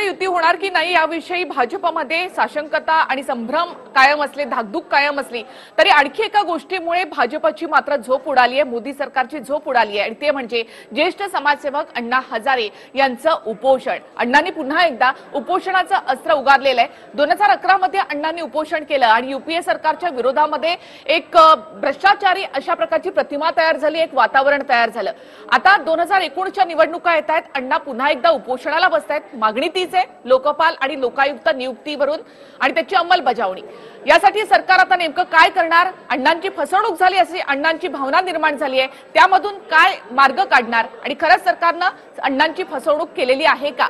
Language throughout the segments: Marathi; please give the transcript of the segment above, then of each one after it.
युती होणार की नाही याविषयी भाजपमध्ये साशंकता आणि संभ्रम कायम असले, धाकधूक कायम असली तरी आणखी एका गोष्टीमुळे भाजपची मात्र झोप उडाली आहे, मोदी सरकारची झोप उडाली आहे आणि ते म्हणजे ज्येष्ठ समाजसेवक अण्णा हजारे यांचं उपोषण। अण्णांनी पुन्हा एकदा उपोषणाचं अस्त्र उगारलेलं आहे। 2011 मध्ये अण्णांनी उपोषण केलं आणि युपीए सरकारच्या विरोधामध्ये एक भ्रष्टाचारी अशा प्रकारची प्रतिमा तयार झाली, एक वातावरण तयार झालं। आता 2019च्या निवडणुका येत आहेत, अण्णा पुन्हा एकदा उपोषणाला बसतायत। मागणी तीच आहे, लोकपाल आणि लोकायुक्त नियुक्तीवरून आणि त्याची अंमलबजावणी। यासाठी सरकार आता नेमकं काय करणार? अण्णांची फसवणूक झाली अशी अण्णांची भावना निर्माण झाली आहे, त्यामधून काय मार्ग काढणार आणि खरंच सरकारनं अण्णांची फसवणूक केलेली आहे का,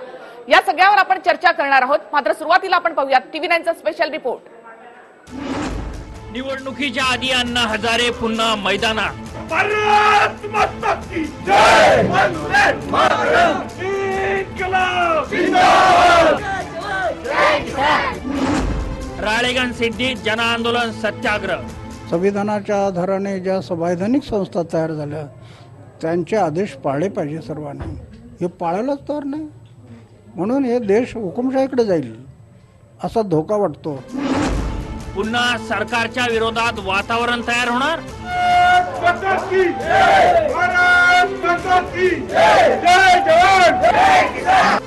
या सगळ्यावर आपण चर्चा करणार आहोत। मात्र सुरुवातीला आपण पाहूया TV9चा स्पेशल रिपोर्ट। निवडणुकीच्या आधी अण्णा हजारे पुन्हा मैदानात। भारत माता की जय, वंदे मातरम, इन्कलाब जिंदाबाद। राळेगण सिद्धीत जन आंदोलन सत्याग्रह। संविधानाच्या आधाराने ज्या संवैधानिक संस्था तयार झाल्या त्यांचे आदेश पाळले पाहिजे सर्वांनी, हे पाळायलाच तयार नाही म्हणून हे देश हुकुमशाहीकडे जाईल असा धोका वाटतो। पुन्हा सरकारच्या विरोधात वातावरण तयार होणार।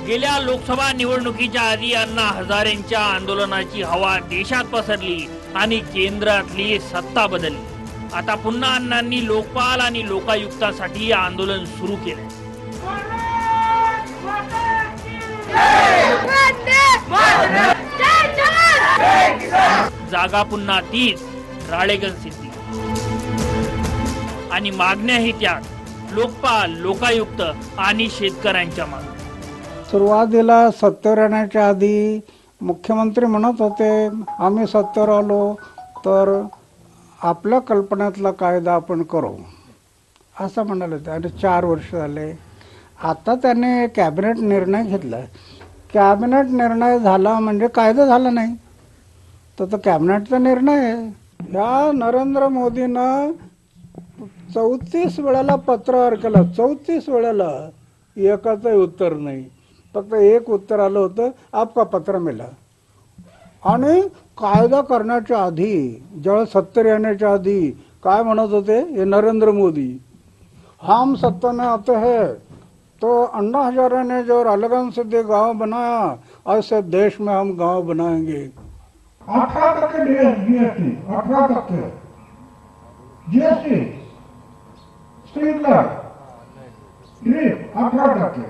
गेल्या लोकसभा निवडणुकीच्या आधी अण्णा हजारेंच्या आंदोलनाची हवा देशात पसरली आणि केंद्रातली सत्ता बदलली। आता पुन्हा अण्णांनी लोकपाल आणि लोकायुक्तासाठी आंदोलन सुरू केले। जागा पुन्हा तीच, राळेगण सिद्धी आणि मागण्याही त्यात, लोकपाल, लोकायुक्त आणि शेतकऱ्यांच्या मागण्या। सुरुवातीला सत्तेवर येण्याच्या आधी मुख्यमंत्री म्हणत होते आम्ही सत्तेवर आलो तर आपल्या कल्पनेतला कायदा आपण करू असं म्हणाले होते आणि 4 वर्ष झाले। आता त्याने कॅबिनेट निर्णय घेतला, कॅबिनेट निर्णय झाला म्हणजे कायदा झाला नाही, तर तो कॅबिनेटचा निर्णय आहे। या नरेंद्र मोदीनं 34 वेळेला पत्रावर केला, 34 वेळेला एकाचंही उत्तर नाही, फक्त एक उत्तर आलं होतं आपका पत्र मिला। आणि कायदा करण्याच्या आधी, ज्यावेळेस सत्तेवर येण्याच्या आधी काय म्हणत होते हे नरेंद्र मोदी, हम सत्ता में आते हैं तो अन्ना हजारे ने जो राळेगण सिद्धी गांव बनाया ऐसे देश में हम गांव बनाएंगे। 18% जीएसटी, 18% जीएसटी, स्ट्रीटला 18%।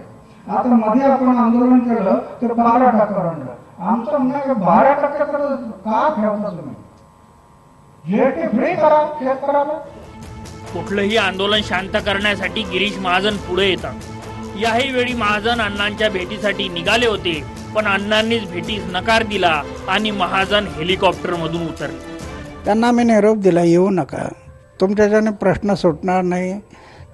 आता मध्ये आपण आंदोलन केलं तर 12% आणलं। आमचं म्हणणं 12% का ठेवता तुम्ही, जीएसटी फ्री करा शेतकऱ्याला। कुठलंही आंदोलन शांत करण्यासाठी गिरीश महाजन पुढे येतात। याही वेळी महाजन अण्णांच्या भेटीसाठी निघाले होते, पण अण्णांनीच भेटीस नकार दिला आणि महाजन हेलिकॉप्टर मधून उतरले। त्यांना मी निरोप दिला, येऊ नका, तुमच्याच्याने प्रश्न सुटणार नाही,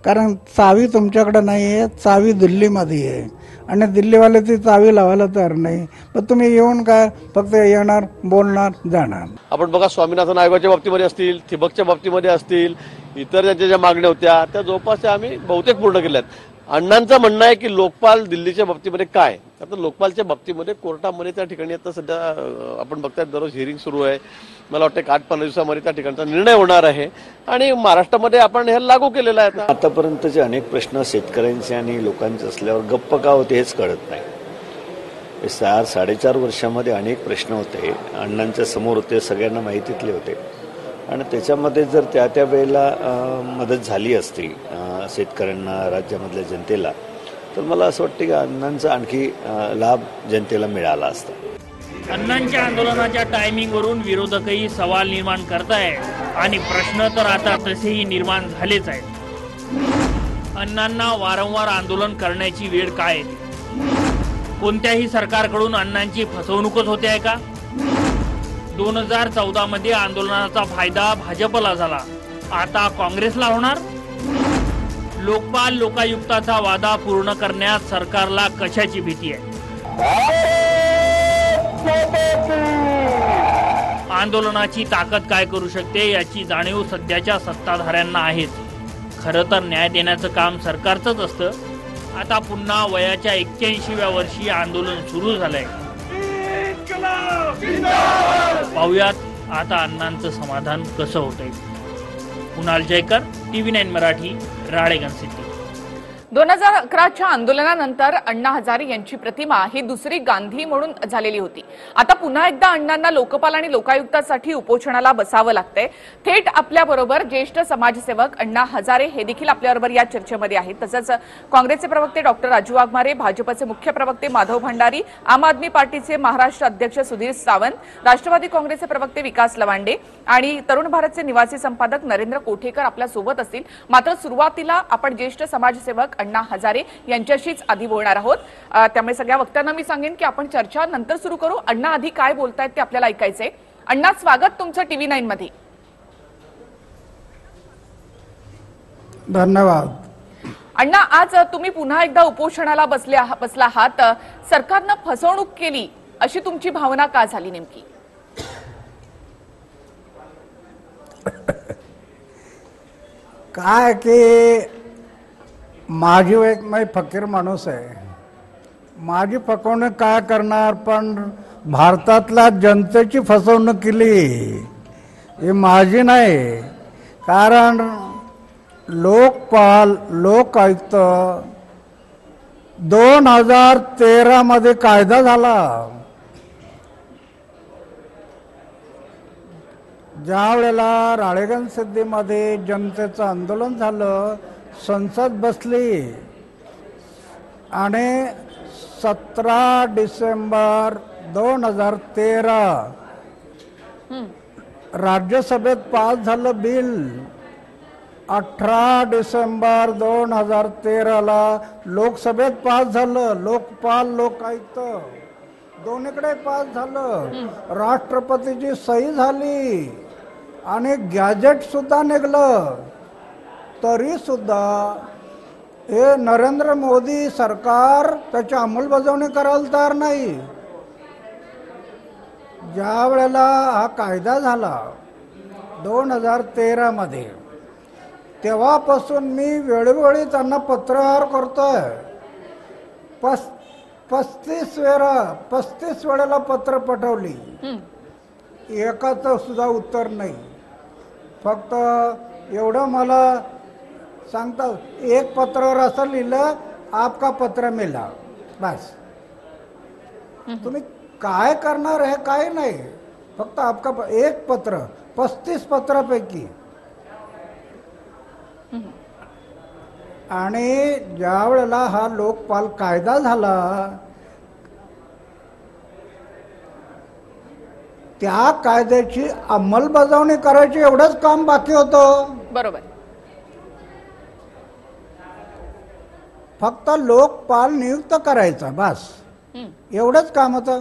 कारण चावी तुमच्याकडे नाही आहे, चावी दिल्लीमध्ये आहे आणि दिल्लीवाले ती चावी लावायला तयार नाही, पण तुम्ही येऊन काय फक्त येणार, बोलणार, जाणार। आपण बघा स्वामीनाथन आयोगाच्या बाबतीमध्ये असतील, ठिबकच्या बाबतीमध्ये असतील, इतर ज्या मागण्या होत्या त्या जवळपास आम्ही बहुतेक पूर्ण केल्यात। अण्णांचं म्हणणं आहे की लोकपाल दिल्लीच्या बाबतीमध्ये काय, आता लोकपालच्या बाबतीमध्ये कोर्टामध्ये त्या ठिकाणी आता सध्या आपण बघताय दररोज हिअरिंग सुरू आहे। मला वाटतं 8-15 दिवसामध्ये त्या ठिकाणचा निर्णय होणार आहे आणि महाराष्ट्रामध्ये आपण हे लागू केलेलं आहे। आतापर्यंतचे अनेक प्रश्न शेतकऱ्यांचे आणि लोकांचे असल्यावर गप्प का होते हेच कळत नाही। 4-4.5 वर्षामध्ये अनेक प्रश्न होते, अण्णांच्या समोर होते, सगळ्यांना माहितीतले होते आणि त्याच्यामध्ये जर त्या वेळेला मदत झाली असती शेतकऱ्यांना, राज्यामधल्या जनतेला, तर मला असं वाटतं की अण्णांचा आणखी लाभ जनतेला मिळाला असता। अण्णांच्या आंदोलनाच्या टायमिंग वरून विरोधकही सवाल निर्माण करतायत आणि प्रश्न तर आता तसेही निर्माण झालेच आहेत। अण्णांना वारंवार आंदोलन करण्याची वेळ काय येते? कोणत्याही सरकारकडून अण्णांची फसवणूकच होते आहे का? 2014 मध्ये आंदोलनाचा फायदा भाजपला झाला, आता काँग्रेसला होणार? लोकपाल, लोकायुक्ताचा वादा पूर्ण करण्यात सरकारला कशाची भीती आहे? आंदोलनाची ताकद काय करू शकते याची जाणीव सध्याच्या सत्ताधाऱ्यांना आहेच। खरं तर न्याय देण्याचं काम सरकारचंच असतं, आता पुन्हा वयाच्या 81व्या वर्षी आंदोलन सुरू झालंय. इन्कलाब जिंदाबाद. पाहुयात आता अण्णांचं समाधान कसं होतंय. कुणाल जयकर, TV9 मराठी, राळेगण सिटी. 2011च्या आंदोलनानंतर अण्णा हजारे यांची प्रतिमा ही दुसरी गांधी म्हणून झालेली होती. आता पुन्हा एकदा अण्णांना लोकपाल आणि लोकायुक्तासाठी उपोषणाला बसावं लागतंय. थेट आपल्याबरोबर ज्येष्ठ समाजसेवक अण्णा हजारे हे देखील आपल्याबरोबर या चर्चेमध्ये आहेत. तसंच काँग्रेसचे प्रवक्ते डॉक्टर राजू वाघमारे, भाजपचे मुख्य प्रवक्ते माधव भंडारी, आम आदमी पार्टीचे महाराष्ट्र अध्यक्ष सुधीर सावंत, राष्ट्रवादी काँग्रेसचे प्रवक्ते विकास लवांडे आणि तरुण भारतचे निवासी संपादक नरेंद्र कोठेकर आपल्या सोबत असतील. मात्र सुरुवातीला आपण ज्येष्ठ समाजसेवक अण्णा हजारे यांच्याशीच आधी बोलणार आहोत. त्यामुळे सगळ्या वक्त्यांना मी सांगेन की आपण चर्चा नंतर सुरू करू. अण्णा आधी काय बोलतायत ते आपल्याला ऐकायचंय. अण्णा, स्वागत तुमचं TV9 मध्ये. धन्यवाद. अण्णा, आज तुम्ही पुन्हा एकदा उपोषणाला बसला आहात. सरकारनं फसवणूक केली अशी तुमची भावना का झाली नेमकी? काय की माझी एक मी फकीर माणूस आहे. माझी फसवणूक काय करणार, पण भारतातल्या जनतेची फसवणूक केली ही माझी नाही. कारण लोकपाल लोकायुक्त 2013 मध्ये कायदा झाला. ज्या वेळेला राळेगण सिद्धीमध्ये जनतेचं आंदोलन झालं, संसद बसली आणि 17 डिसेंबर 2013 राज्यसभेत पास झालं बिल. 18 डिसेंबर 2013 लोकसभेत पास झालं. लोकपाल लोकायुक्त दोन्हीकडे पास झालं. राष्ट्रपतीची सही झाली आणि गॅजेट सुद्धा निघलं. तरी सुद्धा हे नरेंद्र मोदी सरकार त्याची अंमलबजावणी करायला तयार नाही. ज्या वेळेला हा कायदा झाला 2013 मध्ये, तेव्हापासून मी वेळोवेळी त्यांना पत्रव्यवहार करतोय. 35 वेळेला पत्र पाठवली, एकाचं सुद्धा उत्तर नाही. फक्त एवढं मला सांगता, एक पत्रावर असं लिहिलं, आपका पत्र मिला, बस. तुम्ही काय करणार हे काय नाही, फक्त आपका एक पत्र 35 पत्रापैकी. आणि ज्या वेळेला हा लोकपाल कायदा झाला, त्या कायद्याची अंमलबजावणी करायची एवढंच काम बाकी होतं. बरोबर. फक्त लोकपाल नियुक्त करायचा, बस एवढंच काम होतं.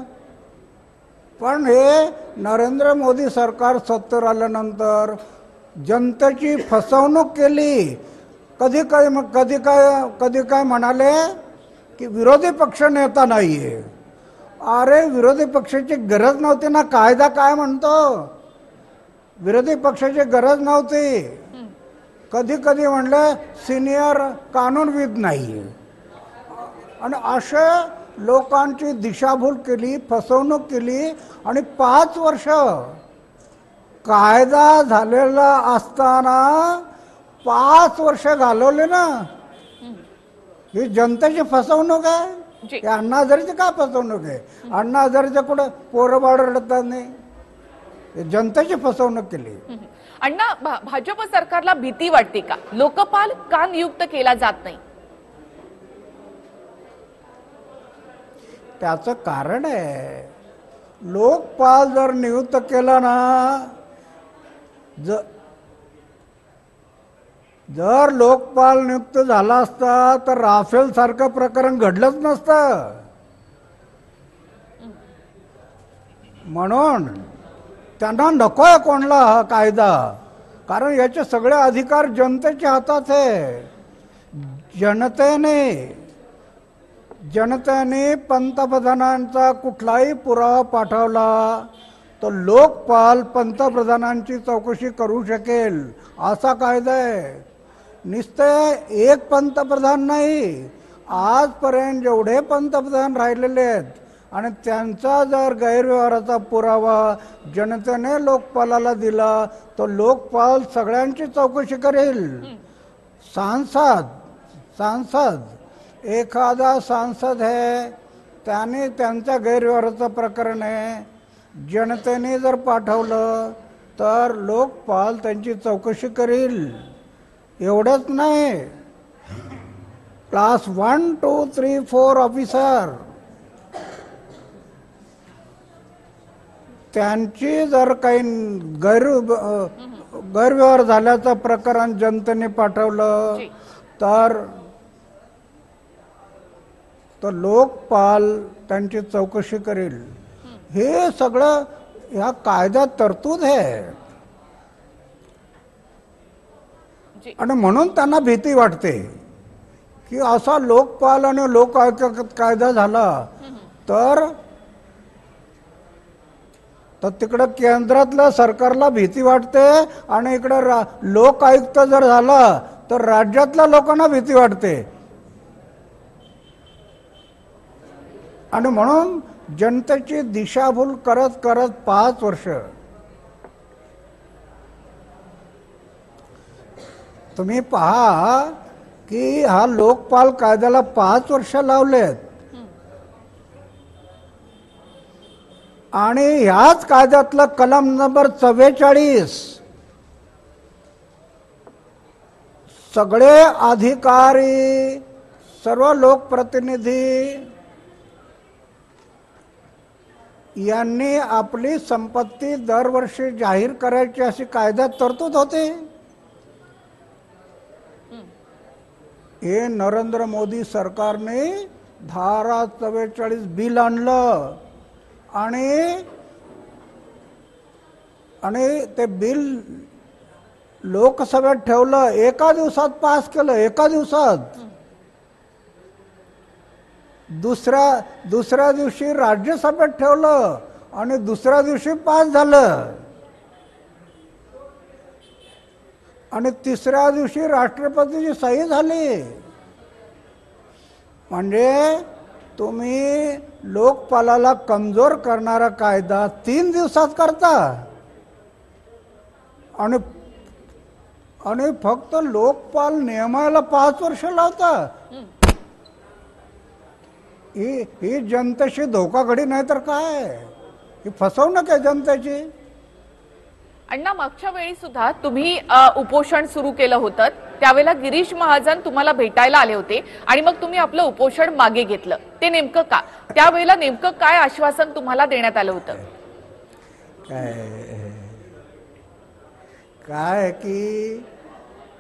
पण हे नरेंद्र मोदी सरकार सत्तेवर आल्यानंतर जनतेची फसवणूक केली. कधी काय म्हणाले की विरोधी पक्ष नेता नाहीये. अरे, विरोधी पक्षाची गरज नव्हती ना. कायदा काय म्हणतो, विरोधी पक्षाची गरज नव्हती. कधी म्हणलं सिनियर कानूनविद नाही. आणि असे लोकांची दिशाभूल केली, फसवणूक केली. आणि 5 वर्ष कायदा झालेला असताना 5 वर्ष घालवले ना. ही जनतेची फसवणूक आहे. अण्णा हजारेची काय फसवणूक आहे? अण्णा हजारेच्या कुठं पोरं बाळ रडतात नाही. जनतेची फसवणूक केली. अण्णा, भाजप सरकारला भीती वाटते का? लोकपाल का नियुक्त केला जात नाही? त्याचं कारण आहे, लोकपाल जर नियुक्त केला ना, जर लोकपाल नियुक्त झाला असता तर राफेल सारखं प्रकरण घडलंच नसतं. म्हणून त्यांना नकोय कोणला हा कायदा, कारण याचे सगळे अधिकार जनतेच्या हातात आहे. जनतेने पंतप्रधानांचा कुठलाही पुरावा पाठवला तर लोकपाल पंतप्रधानांची चौकशी करू शकेल, असा कायदा आहे. नुसते एक पंतप्रधान नाही, आजपर्यंत जेवढे पंतप्रधान राहिलेले आहेत आणि त्यांचा जर गैरव्यवहाराचा पुरावा जनतेने लोकपालाला दिला तर लोकपाल सगळ्यांची चौकशी करेल. सांसद एखादा सांसद आहे त्याने त्यांच्या गैरव्यवहाराचं प्रकरण आहे जनतेने जर पाठवलं तर लोकपाल त्यांची चौकशी करेल. एवढंच नाही, क्लास 1, 2, 3, 4 ऑफिसर त्यांची जर काही गैरव्यवहार झाल्याचं प्रकरण जनतेने पाठवलं तर लोकपाल त्यांची चौकशी करेल. हे सगळं ह्या कायद्यात तरतूद आहे आणि म्हणून त्यांना भीती वाटते की असा लोकपाल आणि लोक आयुक्त कायदा झाला तर तिकडं केंद्रातल्या सरकारला भीती वाटते आणि इकडं लोक आयुक्त जर झाला तर राज्यातल्या लोकांना भीती वाटते. आणि म्हणून जनतेची दिशाभूल करत करत 5 वर्ष तुम्ही पहा की हा लोकपाल कायद्याला 5 वर्ष लावलेत आणि ह्याच कायद्यातलं कलम नंबर 44 सगळे अधिकारी सर्व लोकप्रतिनिधी यांनी आपली संपत्ती दरवर्षी जाहीर करायची अशी कायद्यात तरतूद होते. हे नरेंद्र मोदी सरकारने धारा 44 बिल आणलं आणि ते बिल लोकसभेत ठेवलं, एका दिवसात पास केलं, एका दिवसात. दुसऱ्या दिवशी राज्यसभेत ठेवलं आणि दुसऱ्या दिवशी पास झालं आणि तिसऱ्या दिवशी राष्ट्रपतीची सही झाली. म्हणजे तुम्ही लोकपालाला कमजोर करणारा कायदा 3 दिवसात करता आणि फक्त लोकपाल नियमाला 5 वर्ष लावता. ही जनतेशी धोकाघडी नाही तर काय, ही फसवणूक आहे जनतेची. अण्णा, मागच्या वेळी सुद्धा तुम्ही उपोषण सुरू केलं होतं, त्यावेळेला गिरीश महाजन तुम्हाला भेटायला आले होते आणि मग तुम्ही आपलं उपोषण मागे घेतलं. ते नेमकं का? त्यावेळेला नेमकं काय आश्वासन तुम्हाला देण्यात आलं होतं? काय की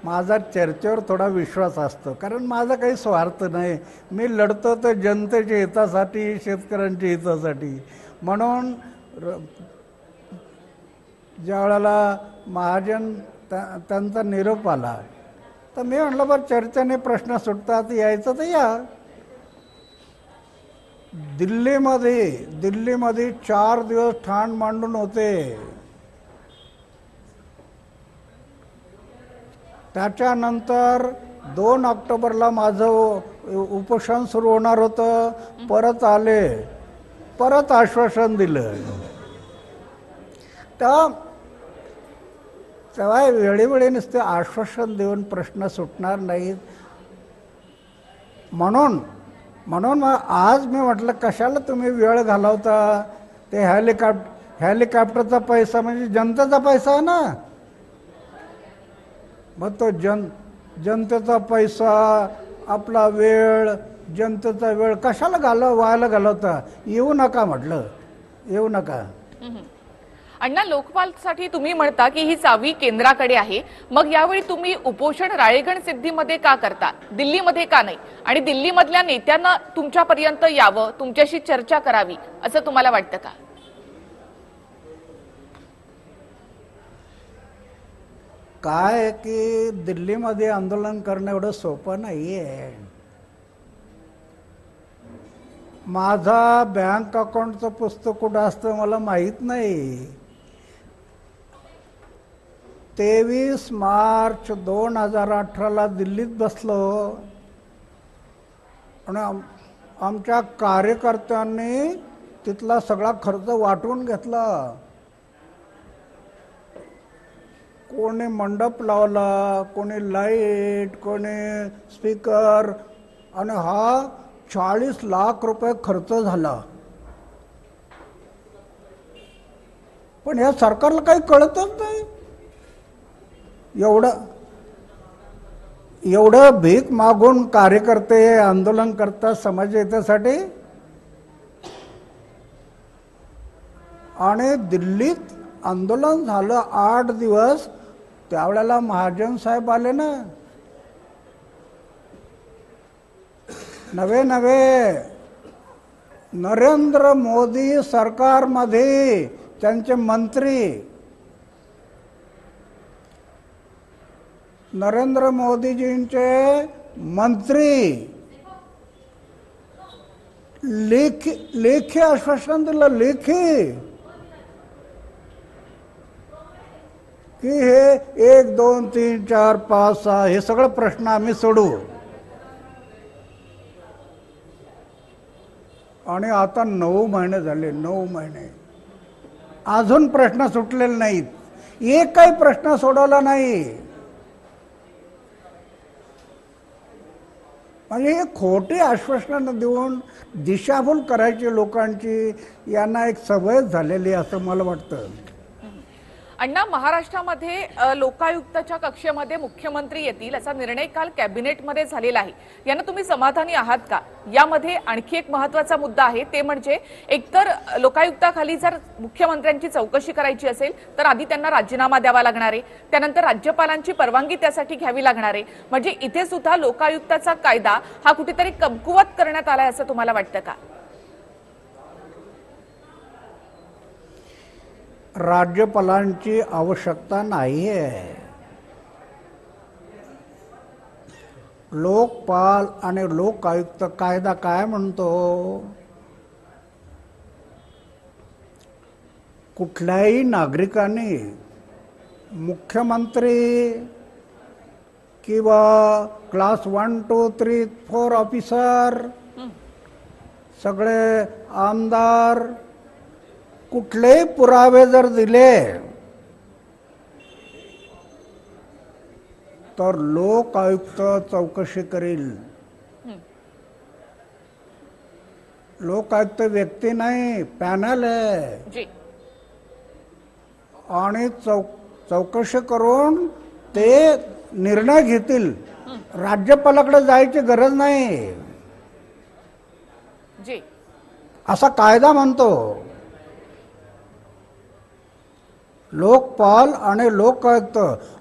माझा चर्चेवर थोडा विश्वास असतो, कारण माझा काही स्वार्थ नाही. मी लढतो तर जनतेच्या हितासाठी, शेतकऱ्यांच्या हितासाठी. म्हणून ज्या वेळेला महाजन त्यांचा निरोप आला तर मी म्हटलं बरं चर्चेने प्रश्न सुटतात, यायचं तर या. दिल्लीमध्ये 4 दिवस ठाण मांडून होते. त्याच्यानंतर 2 ऑक्टोबरला माझं उपोषण सुरू होणार होतं. परत आले, परत आश्वासन दिलं. तेव्हा वेळोवेळी नुसते आश्वासन देऊन प्रश्न सुटणार नाहीत. म्हणून मग आज मी म्हटलं कशाला तुम्ही वेळ घालवता. ते हेलिकॉप्टरचा पैसा म्हणजे जनतेचा पैसा आहे ना. मग तो जनतेचा पैसा, आपला वेळ, जनतेचा वेळ कशाला व्हायला घालवता. येऊ नका म्हटलं, येऊ नका. अण्णा, लोकपालसाठी तुम्ही म्हणता की ही चावी केंद्राकडे आहे, मग यावेळी तुम्ही उपोषण राळेगण सिद्धीमध्ये का करता, दिल्लीमध्ये का नाही? आणि दिल्लीमधल्या नेत्यांना तुमच्यापर्यंत यावं, तुमच्याशी चर्चा करावी असं तुम्हाला वाटतं का? काय की दिल्लीमध्ये आंदोलन करणं एवढं सोपं नाहीये. माझा बँक अकाउंटचं पुस्तक कुठं असतं मला माहीत नाही. 23 मार्च 2018ला दिल्लीत बसलो आणि आमच्या कार्यकर्त्यांनी तिथला सगळा खर्च वाटून घेतला. कोणी मंडप लावला, कोणी लाईट, कोणी स्पीकर, आणि हा 40 लाख रुपये खर्च झाला. पण या सरकारला काही कळतच नाही. एवढं भीक मागून कार्यकर्ते आंदोलन करतात समाजहितासाठी. आणि दिल्लीत आंदोलन झालं 8 दिवस, त्यावेळेला महाजन साहेब आले ना. नवे नरेंद्र मोदी सरकारमध्ये त्यांचे मंत्री, नरेंद्र मोदीजींचे मंत्री लेखी आश्वासन दिलं, लेखी, की हे 1, 2, 3, 4, 5, 6 हे सगळं प्रश्न आम्ही सोडू. आणि आता 9 महिने झाले, 9 महिने अजून प्रश्न सुटलेले नाहीत. एकही प्रश्न सोडवला नाही. म्हणजे हे खोटी आश्वासनं देऊन दिशाभूल करायची लोकांची यांना एक सवय झालेली असं मला वाटतं. अण्णा, महाराष्ट्रामध्ये लोकायुक्ताच्या कक्षेमध्ये मुख्यमंत्री येतील असा निर्णय काल कॅबिनेटमध्ये झालेला आहे. यानं तुम्ही समाधानी आहात का? यामध्ये आणखी एक महत्त्वाचा मुद्दा आहे, ते म्हणजे एकतर लोकायुक्ताखाली जर मुख्यमंत्र्यांची चौकशी करायची असेल तर आधी त्यांना राजीनामा द्यावा लागणार आहे, त्यानंतर राज्यपालांची परवानगी त्यासाठी घ्यावी लागणार आहे. म्हणजे इथे सुद्धा लोकायुक्ताचा कायदा हा कुठेतरी कमकुवत करण्यात आलाय असं तुम्हाला वाटतं का? राज्यपालांची आवश्यकता नाही आहे. लोकपाल आणि लोकायुक्त कायदा काय म्हणतो? कुठल्याही नागरिकाने मुख्यमंत्री किंवा क्लास 1, 2, 3, 4 ऑफिसर, सगळे आमदार कुठलेही पुरावे जर दिले तर लोकायुक्त चौकशी करील. लोकायुक्त व्यक्ती नाही, पॅनल आहे. आणि चौकशी करून ते निर्णय घेतील. राज्यपालाकडे जायची गरज नाही असा कायदा म्हणतो. लोकपाल आणि लोकायुक्त,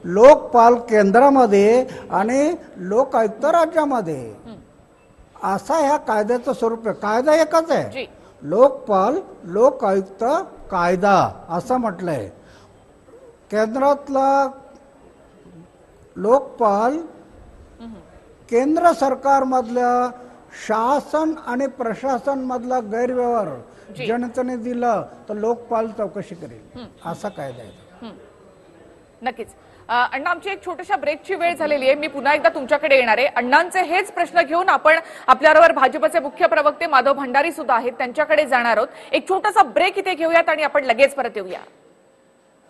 लोकपाल केंद्रामध्ये आणि लोकायुक्त राज्यामध्ये, असा ह्या कायद्याचं स्वरूप आहे. कायदा एकच आहे, लोकपाल लोकायुक्त कायदा असं म्हटलंय. केंद्रातला लोकपाल केंद्र सरकारमधल्या शासन आणि प्रशासन मधला गैरव्यवहार जनतेने दिला तर लोकपाल चौकशी करेल, असा कायदा आहे. नक्कीच. अण्णा, आमची एक छोट्याशा ब्रेकची वेळ झालेली आहे. मी पुन्हा एकदा तुमच्याकडे येणार आहे. अण्णांचे हेच प्रश्न घेऊन आपण आपल्याबरोबर भाजपचे मुख्य प्रवक्ते माधव भंडारी सुद्धा आहेत, त्यांच्याकडे जाणार आहोत. एक छोटासा ब्रेक इथे घेऊयात आणि आपण लगेच परत येऊया.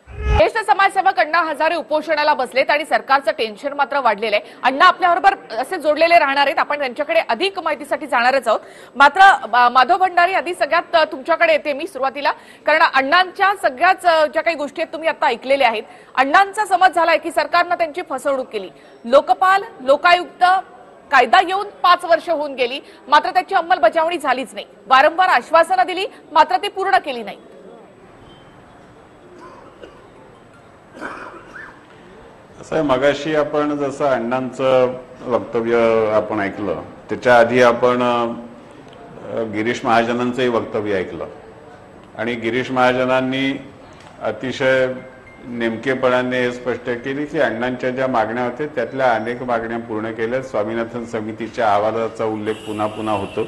ज्येष्ठ समाजसेवक अण्णा हजारे उपोषणाला बसलेत आणि सरकारचं टेन्शन मात्र वाढलेलं आहे. अण्णा आपल्याबरोबर असे जोडलेले राहणार आहेत, आपण त्यांच्याकडे अधिक माहितीसाठी जाणारच आहोत. मात्र माधव भंडारी, आधी सगळ्यात तुमच्याकडे येते मी सुरुवातीला, कारण अण्णांच्या सगळ्याच ज्या काही गोष्टी आहेत तुम्ही आता ऐकलेल्या आहेत. अण्णांचा समज झालाय की सरकारनं त्यांची फसवणूक केली. लोकपाल लोकायुक्त कायदा येऊन 5 वर्ष होऊन गेली, मात्र त्याची अंमलबजावणी झालीच नाही. वारंवार आश्वासनं दिली, मात्र ती पूर्ण केली नाही. असं आहे, मगाशी आपण जसं अण्णांचं वक्तव्य आपण ऐकलं, त्याच्या आधी आपण गिरीश महाजनांचंही वक्तव्य ऐकलं. आणि गिरीश महाजनांनी अतिशय नेमकेपणाने हे स्पष्ट केले की अण्णांच्या ज्या मागण्या होत्या त्यातल्या अनेक मागण्या पूर्ण केल्या. स्वामीनाथन समितीच्या अहवालाचा उल्लेख पुन्हा पुन्हा होतो.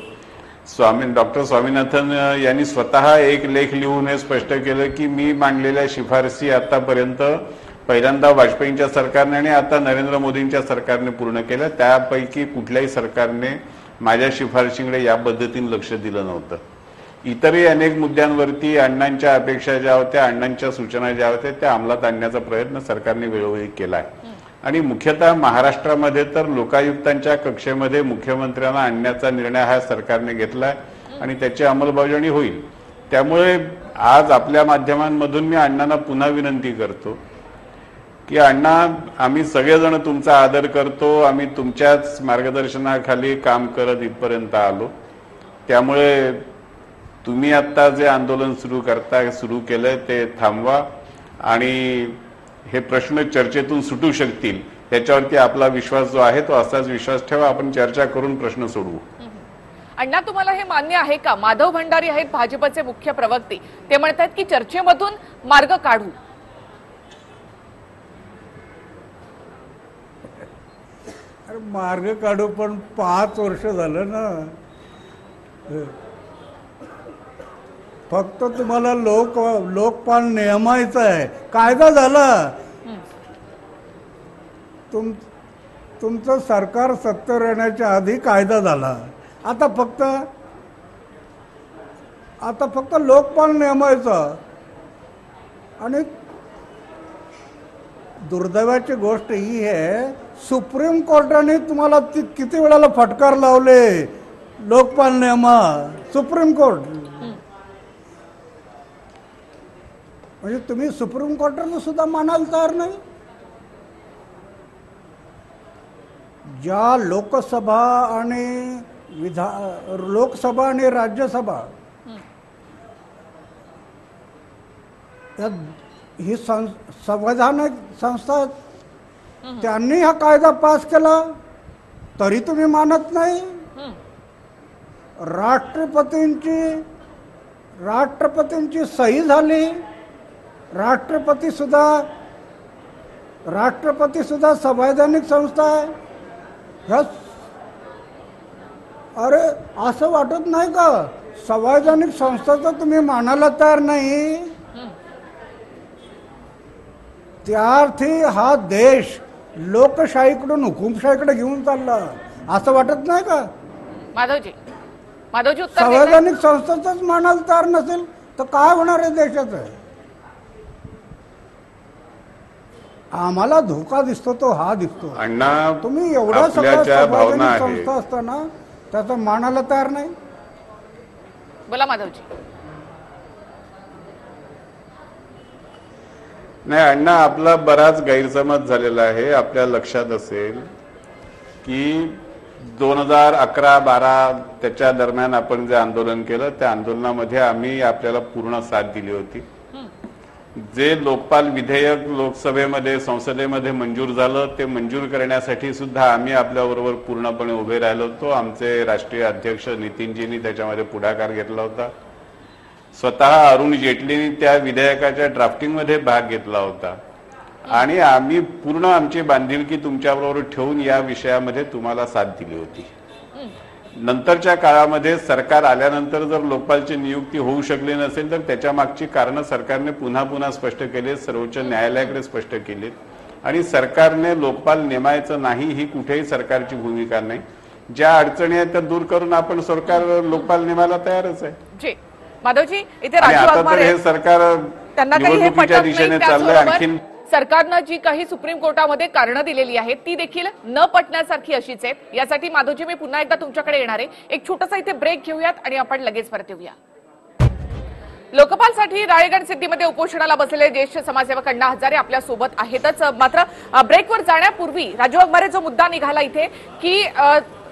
डॉक्टर स्वामीनाथन यांनी स्वतः एक लेख लिहून हे स्पष्ट केलं की मी मांडलेल्या शिफारसी आतापर्यंत पहिल्यांदा वाजपेयींच्या सरकारने आणि आता नरेंद्र मोदींच्या सरकारने पूर्ण केल्या. त्यापैकी कुठल्याही सरकारने माझ्या शिफारशींकडे या पद्धतीने लक्ष दिलं नव्हतं. इतरही अनेक मुद्द्यांवरती अण्णांच्या अपेक्षा ज्या होत्या, अण्णांच्या सूचना ज्या होत्या त्या अंमलात आणण्याचा प्रयत्न सरकारने वेळोवेळी केला आहे. आणि मुख्यतः महाराष्ट्रामध्ये तर लोकायुक्तांच्या कक्षेमध्ये मुख्यमंत्र्यांना आणण्याचा निर्णय हा सरकारने घेतलाय आणि त्याची अंमलबजावणी होईल. त्यामुळे आज आपल्या माध्यमांमधून मी अण्णांना पुन्हा विनंती करतो की अण्णा, आम्ही सगळेजण तुमचा आदर करतो, आम्ही तुमच्याच मार्गदर्शनाखाली काम करत इथपर्यंत आलो. त्यामुळे तुम्ही आता जे आंदोलन सुरू केलंय ते थांबवा आणि हे प्रश्न चर्चेतून सुटू शकतील याच्यावरती आपला विश्वास जो आहे तो असाच विश्वास ठेवा. आपण चर्चा करून प्रश्न सोडवू. अण्णा, तुम्हाला हे मान्य आहे का? माधव भंडारी आहेत भाजपचे मुख्य प्रवक्ते, ते म्हणतात की चर्चेमधून मार्ग काढू. अरे मार्ग काढू, पण 5 वर्ष झालं ना. फक्त तुम्हाला लोकपाल नियमायचा आहे. कायदा झाला. तुमचं सरकार सत्तेवर येण्याच्या आधी कायदा झाला. आता फक्त लोकपाल नियमायचा. आणि दुर्दैवाची गोष्ट ही आहे, सुप्रीम कोर्टाने तुम्हाला किती वेळाला फटकार लावले लोकपाल नियमा. सुप्रीम कोर्ट म्हणजे तुम्ही सुप्रीम कोर्टानं सुद्धा मानायला तयार नाही. ज्या लोकसभा आणि राज्यसभा ही संवैधानिक संस्था, त्यांनी हा कायदा पास केला तरी तुम्ही मानत नाही. राष्ट्रपतींची सही झाली. राष्ट्रपती सुद्धा संवैधानिक संस्था आहे. अरे असं वाटत नाही का? संवैधानिक संस्थाचं तुम्ही मानायला तयार नाही. त्यार्थी हा देश लोकशाहीकडून हुकुमशाहीकडे घेऊन चालला, असं वाटत नाही का? माधवजी उत्तर संवैधानिक संस्थाच मानायला तयार नसेल तर काय होणार आहे देशाचं? आम्हाला धोका दिसतो तो हा दिसतो. अण्णा, तुम्ही एवढ्या सगळ्या संवैधानिक संस्था असताना त्याचा मानायला तयार नाही. बोला माधवजी. नाही अण्णा, आपला बराच गैरसमज झालेला आहे. आपल्या लक्षात असेल की 2011-12 त्याच्या दरम्यान आपण जे आंदोलन केलं त्या आंदोलनामध्ये आम्ही आपल्याला पूर्ण साथ दिली होती. जे लोकपाल विधेयक लोकसभेमध्ये संसदेमध्ये मंजूर झालं ते मंजूर करण्यासाठी सुद्धा आम्ही आपल्याबरोबर पूर्णपणे उभे राहिलो होतो. आमचे राष्ट्रीय अध्यक्ष नितीनजींनी त्याच्यामध्ये पुढाकार घेतला होता. स्वतः अरुण जेटलींनी त्या विधेयकाच्या ड्राफ्टिंगमध्ये भाग घेतला होता आणि आम्ही पूर्ण आमची बांधिलकी तुमच्याबरोबर ठेवून या विषयामध्ये तुम्हाला साथ दिली होती. नंतरच्या काळामध्ये सरकार आल्यानंतर जर लोकपालची नियुक्ती होऊ शकली नसेल तर त्याच्या मागची कारणं सरकारने पुन्हा स्पष्ट केली, सर्वोच्च न्यायालयाकडे स्पष्ट केली आणि सरकारने लोकपाल नेमायचं नाही ही कुठेही सरकारची भूमिका नाही. ज्या अडचणी आहेत त्या दूर करून आपण सरकार लोकपाल नेमायला तयारच आहे. जी माधवजी, इथे आता तर हे सरकार निवडणुकीच्या दिशेने चाललंय. आणखीन सरकारनं जी काही सुप्रीम कोर्टामध्ये कारणं दिलेली आहेत ती देखील न पटण्यासारखी अशीच आहेत. यासाठी माधवजी मी पुन्हा एकदा तुमच्याकडे येणार आहे. एक छोटासा इथे ब्रेक घेऊया आणि आपण लगेच परत येऊया. लोकपालसाठी राळेगण सिद्धीमध्ये उपोषणाला बसलेले ज्येष्ठ समाजसेवक अण्णा हजारे आपल्या सोबत आहेतच. मात्र ब्रेकवर जाण्यापूर्वी राजू वाघमारे जो मुद्दा निघाला इथे की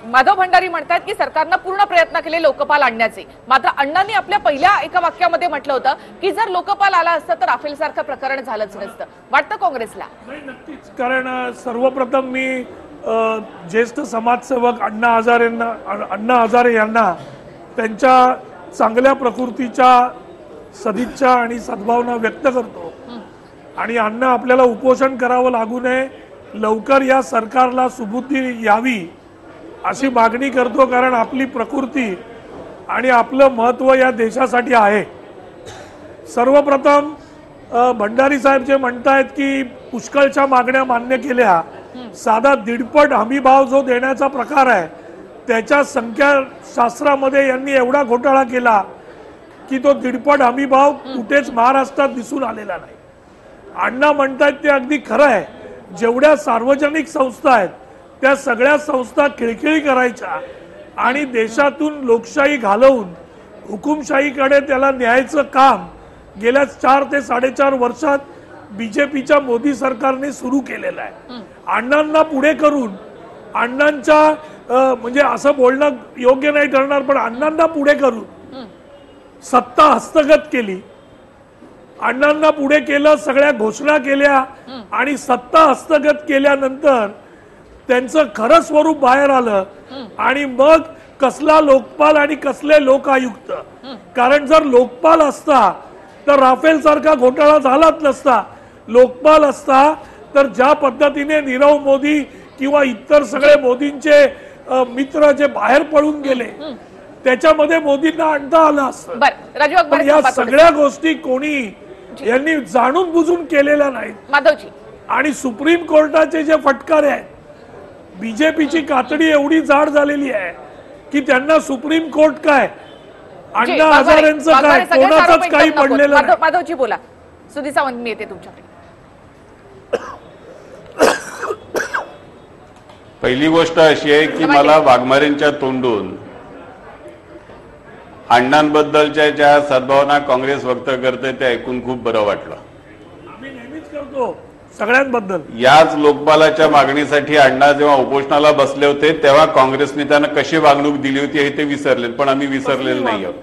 माधव भंडारी म्हणतात की सरकारनं पूर्ण प्रयत्न केले लोकपाल आणण्याचे. मात्र अण्णांनी आपल्या पहिल्या एका वाक्यामध्ये म्हटलं होतं की जर लोकपाल आला असतं तर राफेल सारखं प्रकरण झालंच नसतं. वाटतं काँग्रेसला? नक्कीच, कारण सर्वप्रथम मी ज्येष्ठ समाजसेवक अण्णा हजारे यांना त्यांच्या चांगल्या प्रकृतीच्या सदिच्छा आणि सद्भावना व्यक्त करतो. आणि अण्णा आपल्याला उपोषण करावं लागू नये, लवकर या सरकारला सुबुद्धी यावी अशी मागणी करतो. कारण आपली प्रकृती आणि आपलं महत्व या देशासाठी आहे. सर्वप्रथम भंडारी साहेब जे म्हणतायत की पुष्कळच्या मागण्या मान्य केल्या, साधा 1.5 हमीभाव जो देण्याचा प्रकार आहे त्याच्या संख्याशास्त्रामध्ये यांनी एवढा घोटाळा केला की तो दीडपट हमीभाव कुठेच महाराष्ट्रात दिसून आलेला नाही. अण्णा म्हणतात ते अगदी खरं आहे. जेवढ्या सार्वजनिक संस्था आहेत त्या सगळ्या संस्था खिळखिळी करायच्या आणि देशातून लोकशाही घालवून हुकुमशाहीकडे त्याला न्यायचं काम गेल्या 4 ते 4.5 वर्षात बीजेपीच्या मोदी सरकारने सुरू केलेलं आहे. अण्णांना पुढे करून अण्णांच्या म्हणजे असं बोलणं योग्य नाही ठरणार, पण अण्णांना पुढे करून सत्ता हस्तगत केली, अण्णांना पुढे केलं, सगळ्या घोषणा केल्या आणि सत्ता हस्तगत केल्यानंतर त्यांचं खरं स्वरूप बाहेर आलं आणि मग कसला लोकपाल आणि कसले लोकायुक्त. कारण जर लोकपाल असता तर राफेल सारखा घोटाळा झालाच नसता. लोकपाल असता तर ज्या पद्धतीने नीरव मोदी किंवा इतर सगळे मोदींचे मित्र जे बाहेर पळून गेले त्याच्यामध्ये मोदींना आणता आलं असतं. पण या सगळ्या गोष्टी कोणी यांनी जाणून बुजून केलेल्या नाहीत. माधवजी, आणि सुप्रीम कोर्टाचे जे फटकारे आहेत, बीजेपीची कातडी एवढी जाड झालेली आहे की त्यांना सुप्रीम कोर्ट काय, अण्णा हजारेंचं काय, कोणाचंच काही पडलेलं नाही. माधवजी बोला. सुधीर सावंत, मी येते तुमच्याकडे. पहिली गोष्ट अशी आहे की मला वाघमारेंच्या तोंडून अण्णांबद्दलच्या ज्या सद्भावना काँग्रेस व्यक्त करते ते ऐकून खूप बरं वाटलं. आम्ही नेहमीच करतो सगळ्यांबद्दल. याच लोकपालाच्या मागणीसाठी अण्णा जेव्हा उपोषणाला बसले होते तेव्हा काँग्रेसने त्यांना कशी वागणूक दिली होती हे ते विसरले, पण आम्ही विसरलेले नाही आहोत.